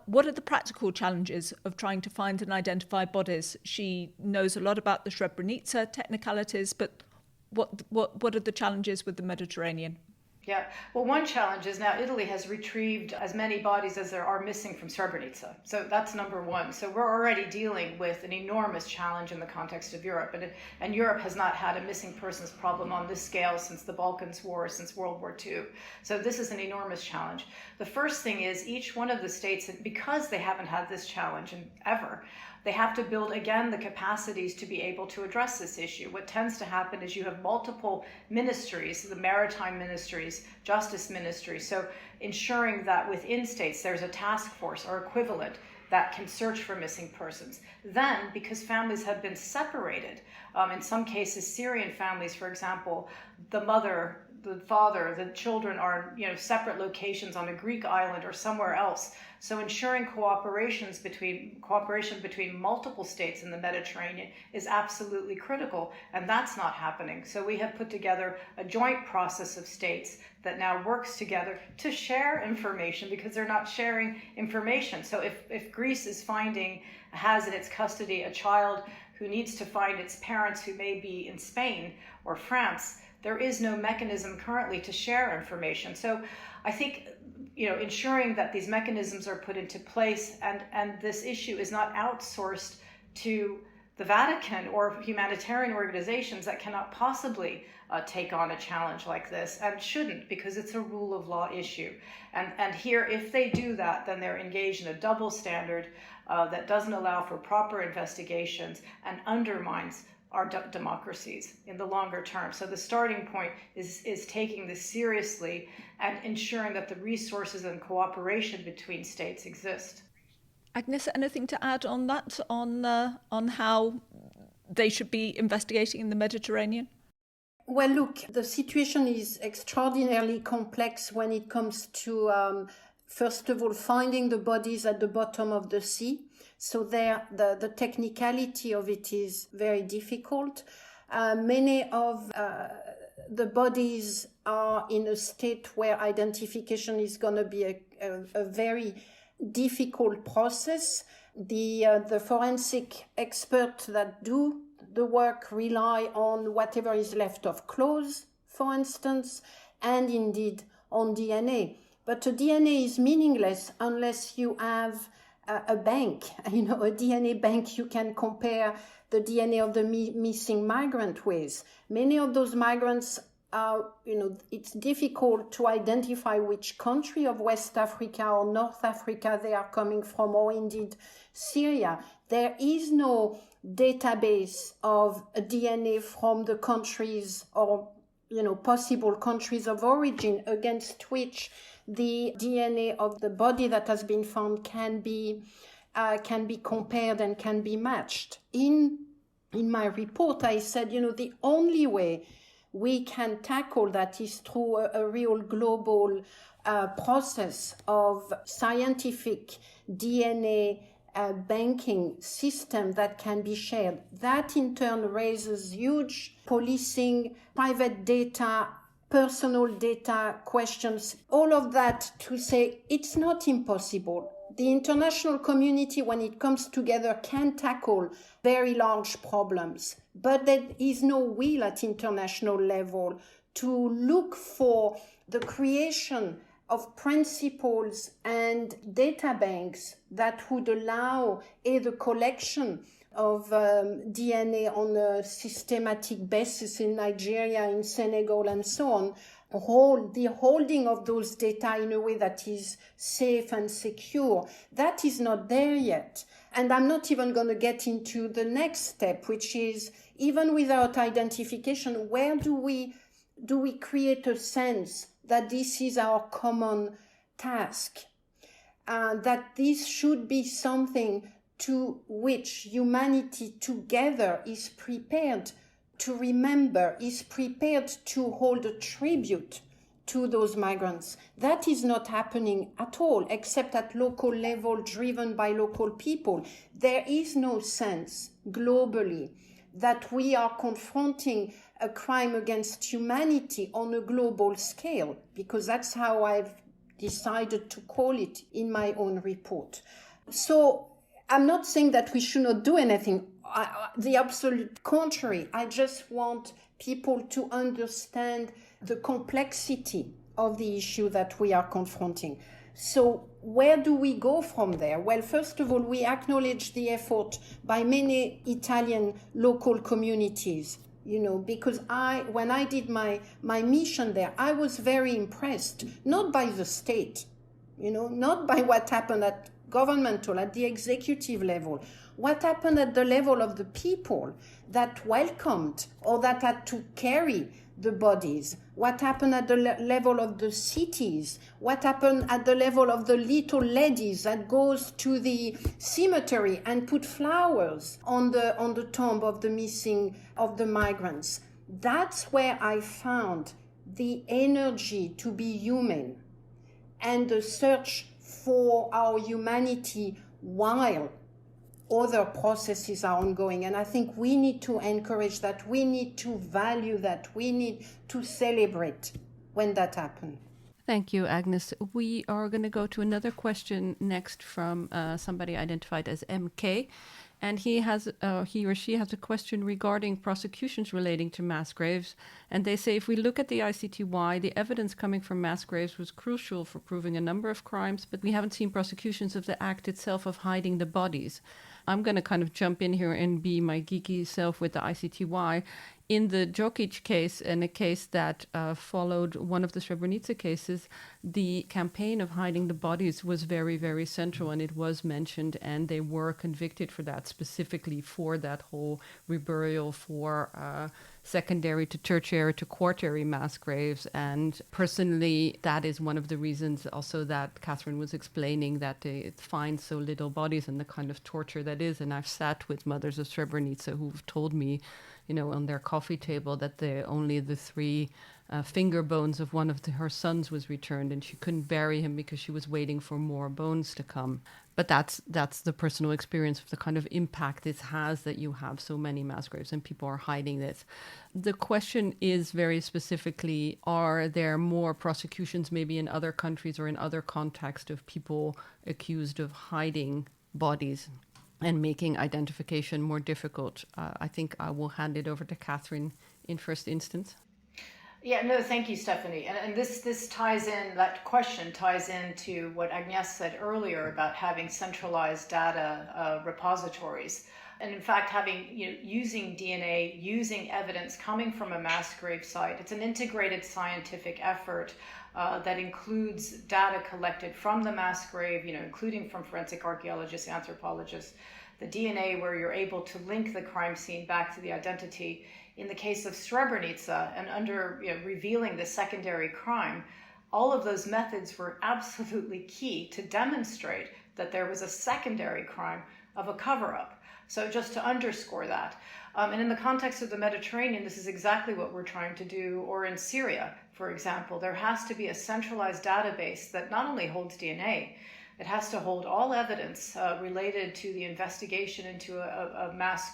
What are the practical challenges of trying to find and identify bodies? She knows a lot about the Srebrenica technicalities, but what are the challenges with the Mediterranean? Yeah, well, one challenge is now Italy has retrieved as many bodies as there are missing from Srebrenica. So that's number one. So we're already dealing with an enormous challenge in the context of Europe. And Europe has not had a missing persons problem on this scale since the Balkans War, since World War II. So this is an enormous challenge. The first thing is each one of the states, because they haven't had this challenge ever, they have to build, again, the capacities to be able to address this issue. What tends to happen is you have multiple ministries, the maritime ministries, justice ministries, so ensuring that within states there's a task force or equivalent that can search for missing persons. Then, because families have been separated, in some cases, Syrian families, for example, the mother, the father, the children are separate locations on a Greek island or somewhere else. So ensuring cooperation between multiple states in the Mediterranean is absolutely critical, and that's not happening. So we have put together a joint process of states that now works together to share information, because they're not sharing information. So if Greece has in its custody a child who needs to find its parents who may be in Spain or France, there is no mechanism currently to share information. So I think ensuring that these mechanisms are put into place and this issue is not outsourced to the Vatican or humanitarian organizations that cannot possibly take on a challenge like this, and shouldn't, because it's a rule of law issue. And here, if they do that, then they're engaged in a double standard that doesn't allow for proper investigations and undermines our democracies in the longer term. So the starting point is taking this seriously and ensuring that the resources and cooperation between states exist. Agnes, anything to add on that, on how they should be investigating in the Mediterranean? Well, look, the situation is extraordinarily complex when it comes to, first of all, finding the bodies at the bottom of the sea. So there, the technicality of it is very difficult. Many of the bodies are in a state where identification is going to be a very difficult process. The forensic experts that do the work rely on whatever is left of clothes, for instance, and indeed on DNA. But a DNA is meaningless unless you have a bank, a DNA bank you can compare the DNA of the missing migrant with. Many of those migrants are, it's difficult to identify which country of West Africa or North Africa they are coming from, or indeed Syria. There is no database of DNA from the countries or, possible countries of origin against which the DNA of the body that has been found can be compared and can be matched. In my report, I said, the only way we can tackle that is through a real global process of scientific DNA banking system that can be shared. That in turn raises huge policing, private data, personal data questions, all of that to say it's not impossible. The international community, when it comes together, can tackle very large problems, but there is no will at international level to look for the creation of principles and data banks that would allow the collection of DNA on a systematic basis in Nigeria, in Senegal, and so on. The holding of those data in a way that is safe and secure, that is not there yet. And I'm not even going to get into the next step, which is, even without identification, where do we create a sense that this is our common task, that this should be something to which humanity together is prepared to remember, is prepared to hold a tribute to those migrants. That is not happening at all, except at local level, driven by local people. There is no sense globally that we are confronting a crime against humanity on a global scale, because that's how I've decided to call it in my own report. So I'm not saying that we should not do anything. The absolute contrary. I just want people to understand the complexity of the issue that we are confronting. So where do we go from there? Well, first of all, we acknowledge the effort by many Italian local communities, because when I did my mission there, I was very impressed, not by the state, not by what happened at governmental, at the executive level, what happened at the level of the people that welcomed or that had to carry the bodies, what happened at the level of the cities, what happened at the level of the little ladies that goes to the cemetery and put flowers on the tomb of the missing, of the migrants. That's where I found the energy to be human and the search for our humanity while other processes are ongoing. And I think we need to encourage that, we need to value that, we need to celebrate when that happens. Thank you, Agnes. We are going to go to another question next from somebody identified as MK. And he or she has a question regarding prosecutions relating to mass graves. And they say, if we look at the ICTY, the evidence coming from mass graves was crucial for proving a number of crimes, but we haven't seen prosecutions of the act itself of hiding the bodies. I'm going to kind of jump in here and be my geeky self with the ICTY. In the Djokic case, and a case that followed one of the Srebrenica cases, the campaign of hiding the bodies was very, very central, and it was mentioned, and they were convicted for that, specifically for that whole reburial for secondary to tertiary to quaternary mass graves. And personally, that is one of the reasons also that Kathryne was explaining, that they find so little bodies and the kind of torture that is. And I've sat with mothers of Srebrenica who've told me, on their coffee table that only the 3 finger bones of one of her sons was returned, and she couldn't bury him because she was waiting for more bones to come. But that's the personal experience of the kind of impact this has, that you have so many mass graves and people are hiding this. The question is very specifically, are there more prosecutions maybe in other countries or in other contexts of people accused of hiding bodies and making identification more difficult? I think I will hand it over to Kathryne in first instance. Yeah, no, thank you, Stephanie. And this ties in, that question ties into what Agnes said earlier about having centralized data repositories. And in fact, using DNA, using evidence coming from a mass grave site. It's an integrated scientific effort that includes data collected from the mass grave, including from forensic archaeologists, anthropologists, the DNA, where you're able to link the crime scene back to the identity. In the case of Srebrenica, and under revealing the secondary crime, all of those methods were absolutely key to demonstrate that there was a secondary crime of a cover-up. So just to underscore that. And in the context of the Mediterranean, this is exactly what we're trying to do. Or in Syria, for example, there has to be a centralized database that not only holds DNA, it has to hold all evidence related to the investigation into a mass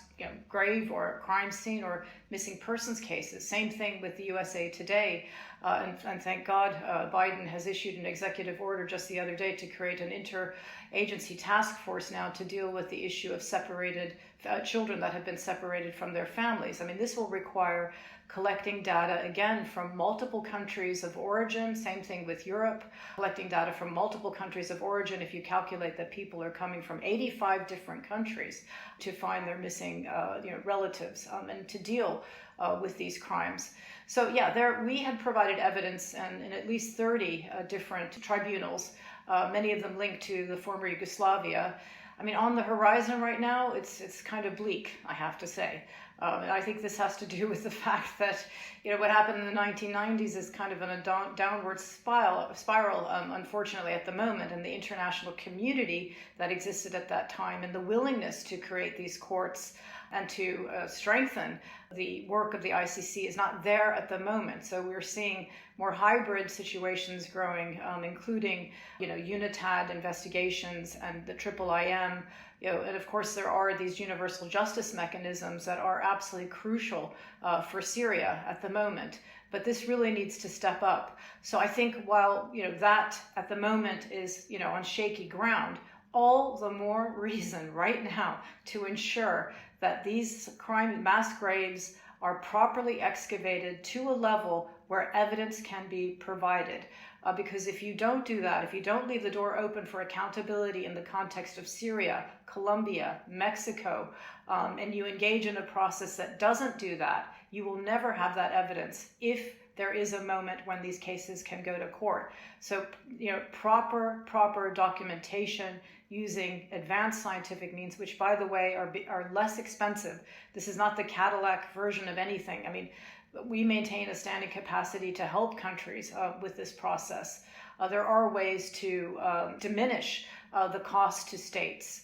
grave or a crime scene or missing persons cases. Same thing with the USA Today. And thank God Biden has issued an executive order just the other day to create an interagency task force now to deal with the issue of separated children that have been separated from their families. I mean, this will require collecting data, again, from multiple countries of origin. Same thing with Europe, collecting data from multiple countries of origin. If you calculate that people are coming from 85 different countries to find their missing relatives and to deal with these crimes. So yeah, we had provided evidence in at least 30 different tribunals, many of them linked to the former Yugoslavia. I mean, on the horizon right now, it's kind of bleak, I have to say. And I think this has to do with the fact that, what happened in the 1990s is kind of in a downward spiral, unfortunately, at the moment. And the international community that existed at that time and the willingness to create these courts and to strengthen the work of the ICC is not there at the moment. So we're seeing more hybrid situations growing, including, UNITAD investigations and the IIIM. And of course, there are these universal justice mechanisms that are absolutely crucial for Syria at the moment. But this really needs to step up. So I think while, that at the moment is, on shaky ground, all the more reason right now to ensure that these mass graves are properly excavated to a level where evidence can be provided. Because if you don't do that, if you don't leave the door open for accountability in the context of Syria, Colombia, Mexico, and you engage in a process that doesn't do that, you will never have that evidence if there is a moment when these cases can go to court. So, proper documentation using advanced scientific means, which, by the way, are less expensive. This is not the Cadillac version of anything. I mean, we maintain a standing capacity to help countries with this process. There are ways to diminish the cost to states.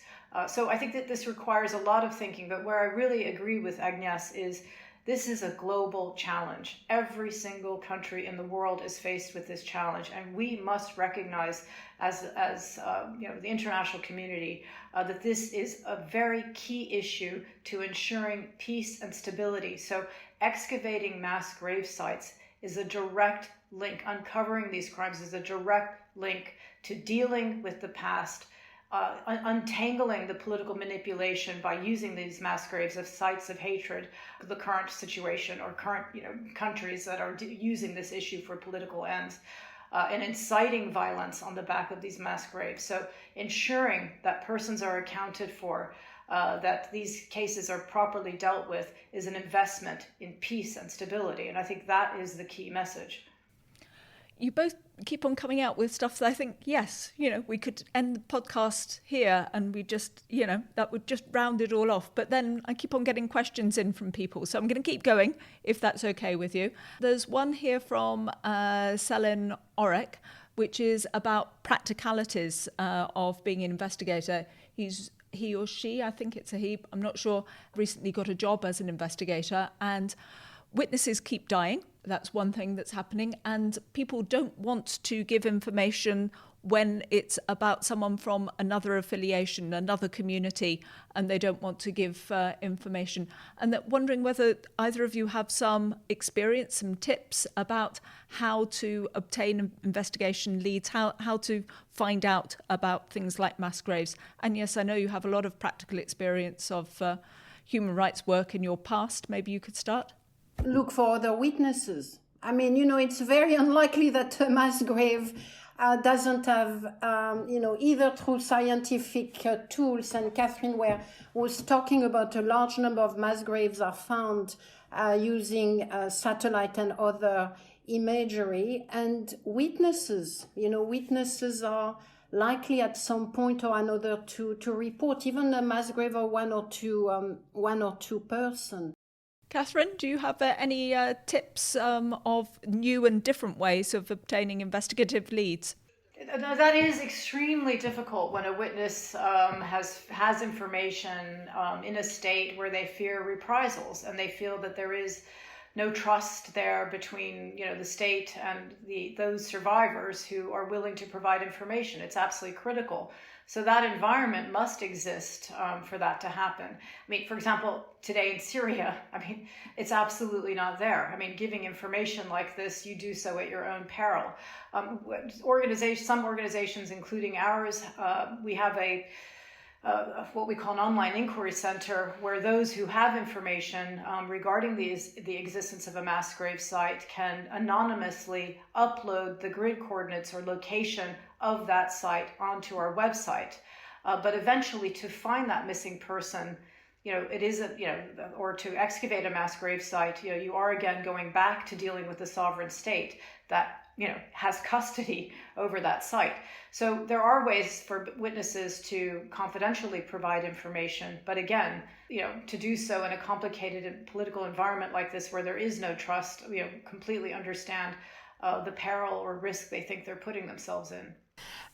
So I think that this requires a lot of thinking, but where I really agree with Agnes is this is a global challenge. Every single country in the world is faced with this challenge, and we must recognize as the international community that this is a very key issue to ensuring peace and stability. So excavating mass grave sites is a direct link. Uncovering these crimes is a direct link to dealing with the past, untangling the political manipulation by using these mass graves as sites of hatred, the current situation or current countries that are using this issue for political ends, and inciting violence on the back of these mass graves. So ensuring that persons are accounted for, that these cases are properly dealt with, is an investment in peace and stability. And I think that is the key message. You both keep on coming out with stuff that I think, yes, we could end the podcast here and we just, that would just round it all off. But then I keep on getting questions in from people. So I'm going to keep going, if that's okay with you. There's one here from Selin Orek, which is about practicalities of being an investigator. He or she, I think it's a he, I'm not sure, recently got a job as an investigator, and witnesses keep dying. That's one thing that's happening. And people don't want to give information when it's about someone from another affiliation, another community, and they don't want to give information. And that wondering whether either of you have some experience, some tips about how to obtain investigation leads, how to find out about things like mass graves. And yes, I know you have a lot of practical experience of human rights work in your past. Maybe you could start. Look for other witnesses. I mean, it's very unlikely that a mass grave doesn't have, either through scientific tools, and Kathryne was talking about a large number of mass graves are found using satellite and other imagery, and witnesses are likely at some point or another to report, even a mass grave of one or two persons. Kathryne, do you have any tips of new and different ways of obtaining investigative leads? That is extremely difficult when a witness has information in a state where they fear reprisals and they feel that there is no trust there between the state and those survivors who are willing to provide information. It's absolutely critical. So that environment must exist for that to happen. I mean, for example, today in Syria, it's absolutely not there. Giving information like this, you do so at your own peril. Some organizations, including ours, we have what we call an online inquiry center, where those who have information regarding the existence of a mass grave site can anonymously upload the grid coordinates or location of that site onto our website. But eventually, to find that missing person, it is or to excavate a mass grave site, you are again going back to dealing with the sovereign state that has custody over that site. So there are ways for witnesses to confidentially provide information, but again, to do so in a complicated political environment like this, where there is no trust, completely understand the peril or risk they think they're putting themselves in.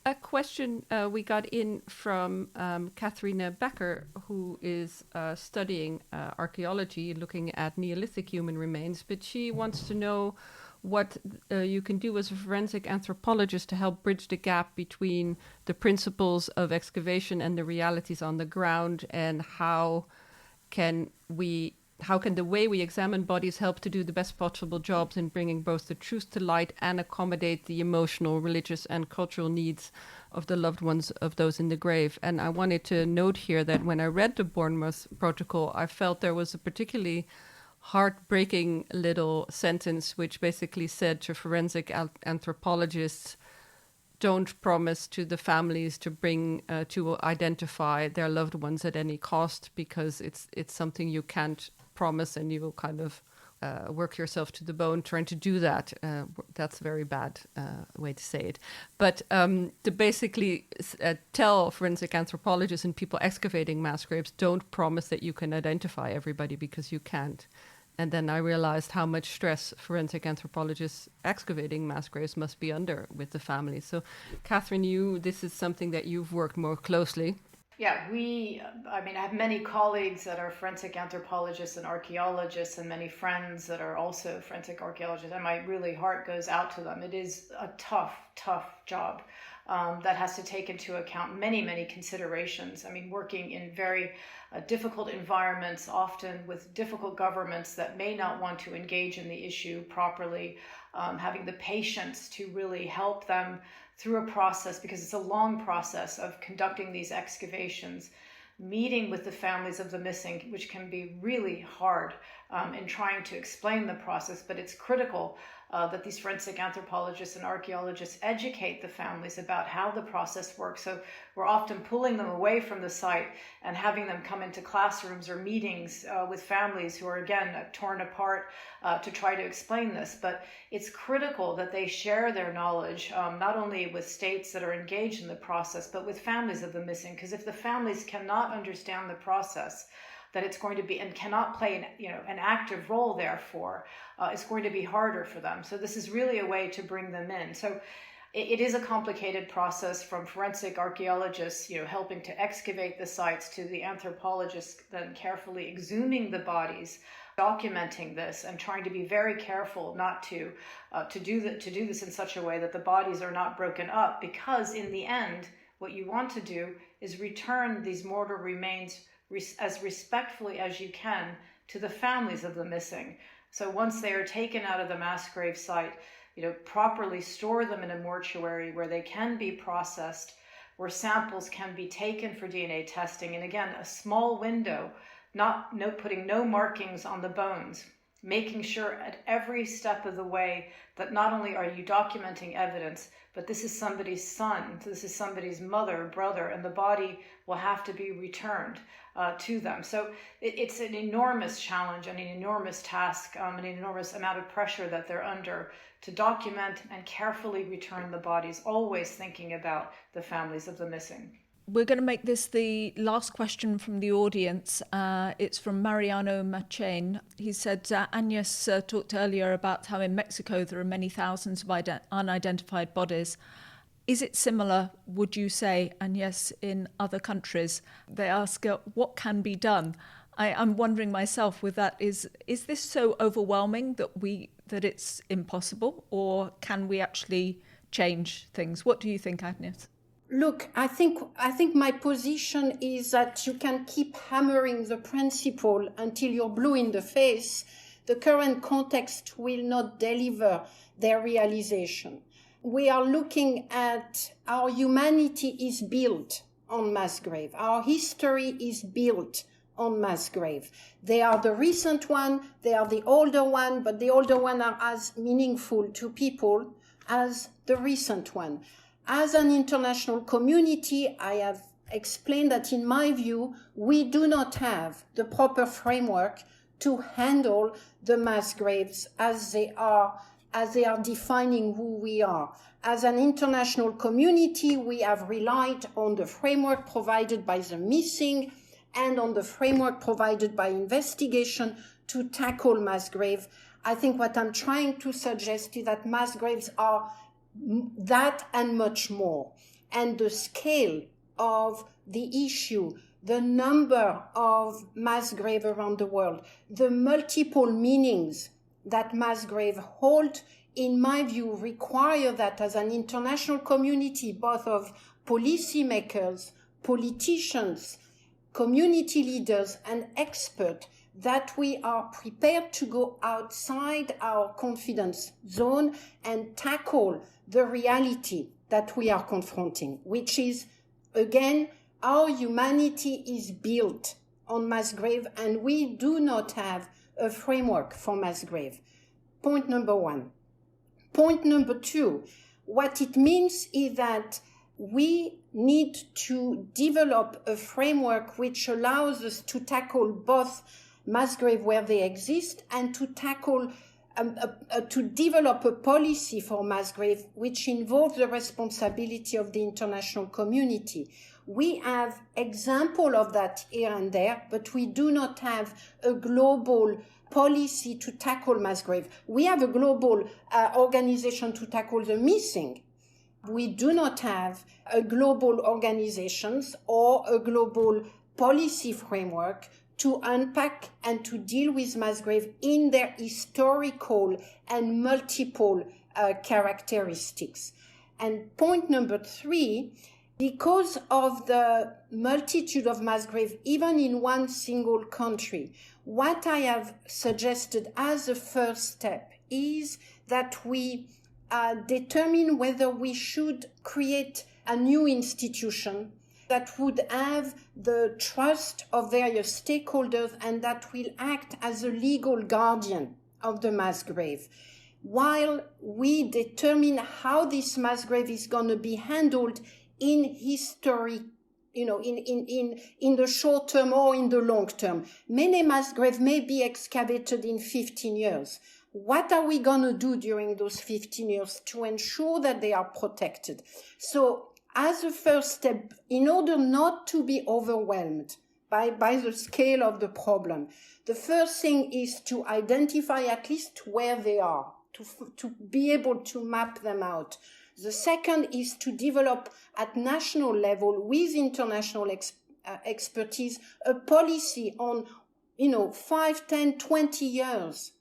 A question we got in from Kathryne Bomberger, who is studying archaeology, looking at Neolithic human remains, but she wants to know what you can do as a forensic anthropologist to help bridge the gap between the principles of excavation and the realities on the ground, and how can the way we examine bodies help to do the best possible jobs in bringing both the truth to light and accommodate the emotional, religious, and cultural needs of the loved ones of those in the grave. And I wanted to note here that when I read the Bournemouth Protocol, I felt there was a particularly heartbreaking little sentence which basically said to forensic anthropologists, don't promise to the families to bring to identify their loved ones at any cost, because it's something you can't promise, and you will kind of work yourself to the bone trying to do that. That's a very bad way to say it. But to basically tell forensic anthropologists and people excavating mass graves, don't promise that you can identify everybody, because you can't. And then I realized how much stress forensic anthropologists excavating mass graves must be under with the families. So, Kathryne, this is something that you've worked more closely. Yeah, I have many colleagues that are forensic anthropologists and archaeologists, and many friends that are also forensic archaeologists, and my really heart goes out to them. It is a tough job that has to take into account many considerations. Working in very difficult environments, often with difficult governments that may not want to engage in the issue properly, having the patience to really help them through a process, because it's a long process of conducting these excavations, meeting with the families of the missing, which can be really hard in trying to explain the process, but it's critical that these forensic anthropologists and archaeologists educate the families about how the process works. So we're often pulling them away from the site and having them come into classrooms or meetings with families who are, again, torn apart to try to explain this. But it's critical that they share their knowledge, not only with states that are engaged in the process, but with families of the missing. Because if the families cannot understand the process, that it's going to be, and cannot play an active role, therefore, it's going to be harder for them. So this is really a way to bring them in. So it is a complicated process, from forensic archaeologists, helping to excavate the sites, to the anthropologists then carefully exhuming the bodies, documenting this, and trying to be very careful not to do this in such a way that the bodies are not broken up, because in the end, what you want to do is return these mortal remains as respectfully as you can to the families of the missing. So once they are taken out of the mass grave site, properly store them in a mortuary where they can be processed, where samples can be taken for DNA testing. And again, a small window, putting no markings on the bones, making sure at every step of the way that not only are you documenting evidence, but this is somebody's son, this is somebody's mother, brother, and the body will have to be returned to them. So it's an enormous challenge and an enormous task, an enormous amount of pressure that they're under to document and carefully return the bodies, always thinking about the families of the missing. We're going to make this the last question from the audience. It's from Mariano Machain. He said, Agnes talked earlier about how in Mexico there are many thousands of unidentified bodies. Is it similar, would you say, Agnes, in other countries? They ask, what can be done? I'm wondering myself with that, is this so overwhelming that it's impossible, or can we actually change things? What do you think, Agnes? Look, I think my position is that you can keep hammering the principle until you're blue in the face. The current context will not deliver their realization. We are looking at our humanity is built on mass grave. Our history is built on mass grave. They are the recent one, they are the older one, but the older one are as meaningful to people as the recent one. As an international community, I have explained that in my view, we do not have the proper framework to handle the mass graves as they are defining who we are. As an international community, we have relied on the framework provided by the missing and on the framework provided by investigation to tackle mass grave. I think what I'm trying to suggest is that mass graves are that and much more. And the scale of the issue, the number of mass graves around the world, the multiple meanings that mass grave hold, in my view, require that as an international community, both of policymakers, politicians, community leaders, and experts, that we are prepared to go outside our confidence zone and tackle the reality that we are confronting, which is, again, our humanity is built on mass grave, and we do not have a framework for mass grave. Point number one. Point number two, what it means is that we need to develop a framework which allows us to tackle both mass grave where they exist and to tackle to develop a policy for mass grave which involves the responsibility of the international community. We have example of that here and there, but we do not have a global policy to tackle mass grave. We have a global organization to tackle the missing. We do not have a global organizations or a global policy framework to unpack and to deal with mass grave in their historical and multiple characteristics. And point number three, because of the multitude of mass grave, even in one single country, what I have suggested as a first step is that we determine whether we should create a new institution that would have the trust of various stakeholders and that will act as a legal guardian of the mass grave, while we determine how this mass grave is going to be handled in history, in the short term or in the long term. Many mass graves may be excavated in 15 years. What are we going to do during those 15 years to ensure that they are protected? So as a first step, in order not to be overwhelmed by the scale of the problem, the first thing is to identify at least where they are, to be able to map them out. The second is to develop at national level with international expertise a policy on 5, 10, 20 years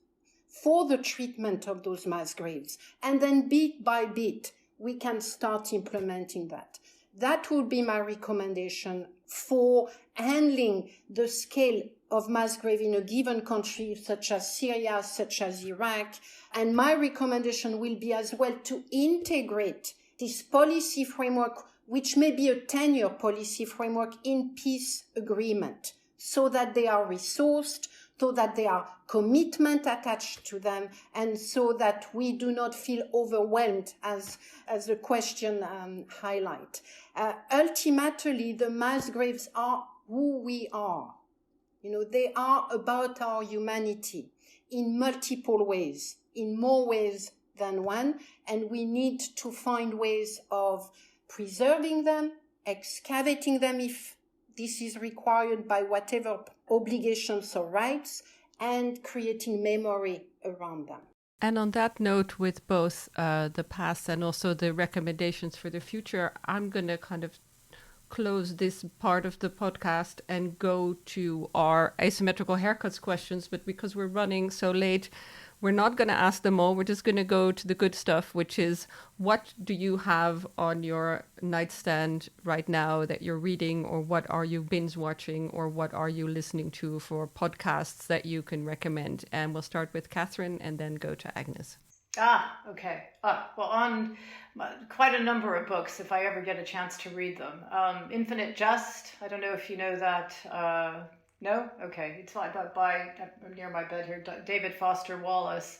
for the treatment of those mass graves. And then bit by bit, we can start implementing that. That would be my recommendation for handling the scale of mass grave in a given country, such as Syria, such as Iraq. And my recommendation will be as well to integrate this policy framework, which may be a 10-year policy framework, in peace agreement, so that they are resourced, so that there are commitment attached to them, and so that we do not feel overwhelmed, as the question highlight. Ultimately, the mass graves are who we are. They are about our humanity in multiple ways, in more ways than one, and we need to find ways of preserving them, excavating them if this is required by whatever obligations or rights, and creating memory around them. And on that note, with both the past and also the recommendations for the future, I'm going to kind of close this part of the podcast and go to our asymmetrical haircuts questions. But because we're running so late, we're not going to ask them all. We're just going to go to the good stuff, which is, what do you have on your nightstand right now that you're reading, or what are you binge watching, or what are you listening to for podcasts that you can recommend? And we'll start with Kathryne and then go to Agnes. Okay. Well, on quite a number of books, if I ever get a chance to read them. Infinite Jest, I don't know if you know that. No? Okay. It's by near my bed here, David Foster Wallace.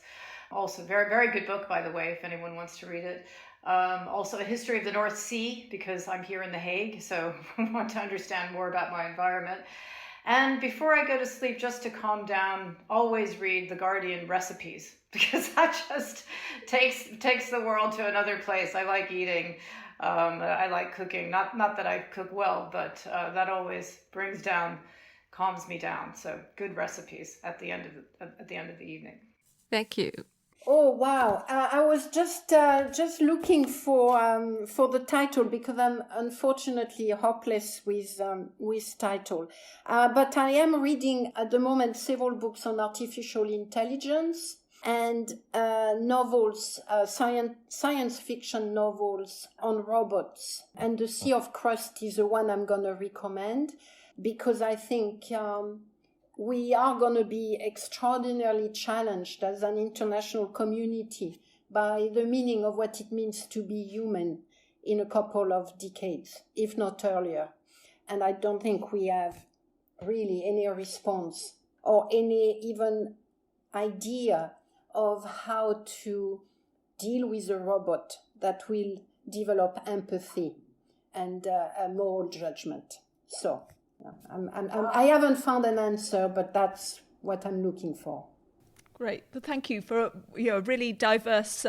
Also, very, very good book, by the way, if anyone wants to read it. Also, A History of the North Sea, because I'm here in The Hague, so I want to understand more about my environment. And before I go to sleep, just to calm down, always read The Guardian Recipes, because that just takes the world to another place. I like eating. I like cooking. Not that I cook well, but that always calms me down. So good recipes at the end of the evening. Thank you. Oh wow! I was just looking for the title because I'm unfortunately hopeless with title. But I am reading at the moment several books on artificial intelligence and novels, science fiction novels on robots. And The Sea of Crust is the one I'm gonna recommend because I think we are going to be extraordinarily challenged as an international community by the meaning of what it means to be human in a couple of decades, if not earlier. And I don't think we have really any response or any even idea of how to deal with a robot that will develop empathy and a moral judgment. So I haven't found an answer, but that's what I'm looking for. Great. Well, thank you for a really diverse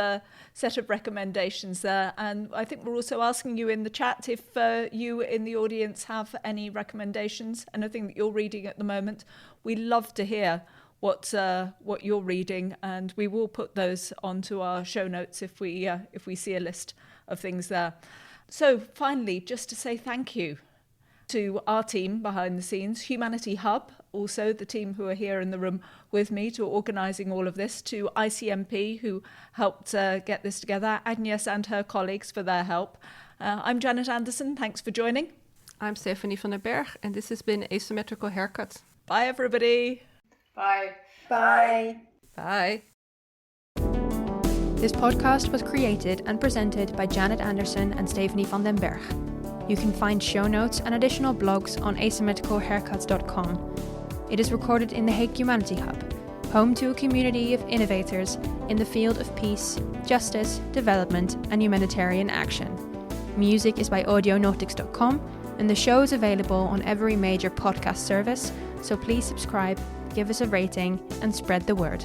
set of recommendations there. And I think we're also asking you in the chat if you in the audience have any recommendations, anything that you're reading at the moment. We love to hear what you're reading, and we will put those onto our show notes if we see a list of things there. So finally, just to say thank you to our team behind the scenes, Humanity Hub, also the team who are here in the room with me to organising all of this, to ICMP who helped get this together, Agnes and her colleagues for their help. I'm Janet Anderson, thanks for joining. I'm Stephanie van den Berg, and this has been Asymmetrical Haircuts. Bye everybody. Bye. Bye. Bye. This podcast was created and presented by Janet Anderson and Stephanie van den Berg. You can find show notes and additional blogs on asymmetricalhaircuts.com. It is recorded in the Hague Humanity Hub, home to a community of innovators in the field of peace, justice, development, and humanitarian action. Music is by audionautics.com, and the show is available on every major podcast service, so please subscribe, give us a rating, and spread the word.